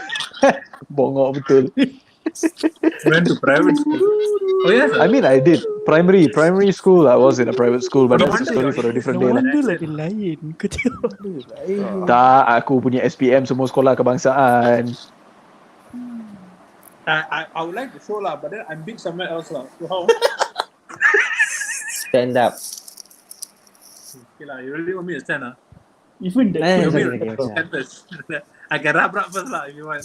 Bongok betul. Went to private school. Oh yes. I mean, I did primary school. I was in a private school, but No that's a wonder story your for a English different No day lah. wonder lah accent. dia lain. Kau tengok. Tak, aku punya SPM semua sekolah kebangsaan. I would like to show lah, but then I'm big somewhere else lah. So how? Stand up. Okay lah, you really want me to stand lah? Even that Eh, You time, want me okay, to okay. stand first? I can rub first lah if you want.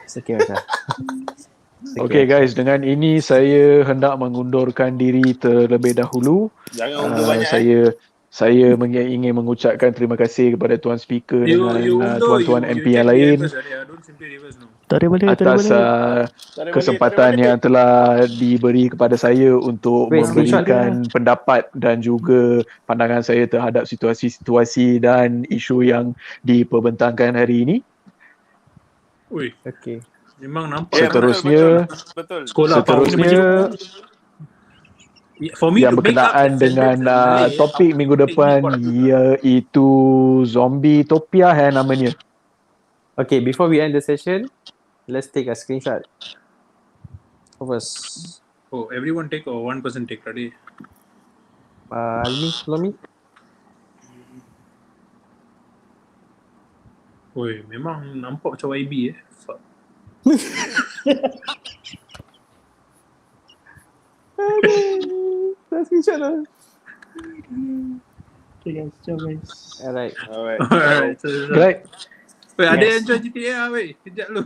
It's okay, Macam. Okay guys, dengan ini saya hendak mengundurkan diri terlebih dahulu. Jangan undur banyak. Saya ingin mengucapkan terima kasih kepada tuan speaker You dengan undo, tuan-tuan you MP yang check the lain reverse area. Don't simply reverse no. tarik balik. atas Tarik kesempatan balik. yang telah diberi kepada saya untuk Wait, memberikan pendapat dan juga pandangan saya terhadap situasi-situasi dan isu yang diperbentangkan hari ini. Ui, Okay. memang nampak. Seterusnya, Betul. Sekolah seterusnya for me yang to make up berkenaan the dengan sentence in Malay, topik minggu depan iaitu Zombitopia namanya. Okay, before we end the session, let's take a screenshot. Who first? Oh, everyone take or one person take ready? Almi, follow me. Oi, memang nampak macam YB Fuck. Screenshot lah. Okay guys, ciao guys. Alright. Alright. Right. Wait, ada Yes. yang join GTA lah weh. Kejap lu.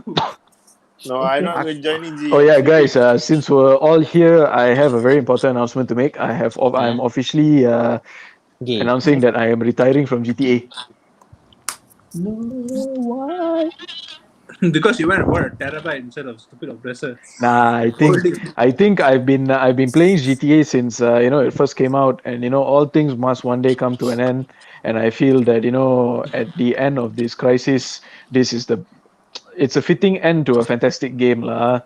No, I'm not going to join in G. Oh yeah, guys. Since we're all here, I have a very important announcement to make. I'm officially Okay. announcing that I am retiring from GTA. No, why? Because you went what a terabyte instead of stupid oppressor. Nah, I think I've been playing GTA since it first came out, and all things must one day come to an end. And I feel that at the end of this crisis, it's a fitting end to a fantastic game lah.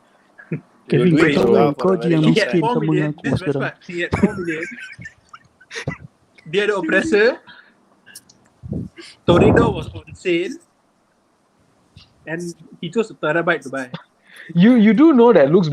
Kevin, You'll do it kau for kau a je very yang long He had miskin 4 sama million. dengan aku This best sekarang. part. He had 4 million. Dia ada oppressor. Tornado was on sale. And he chose a terabyte to buy. You do know that looks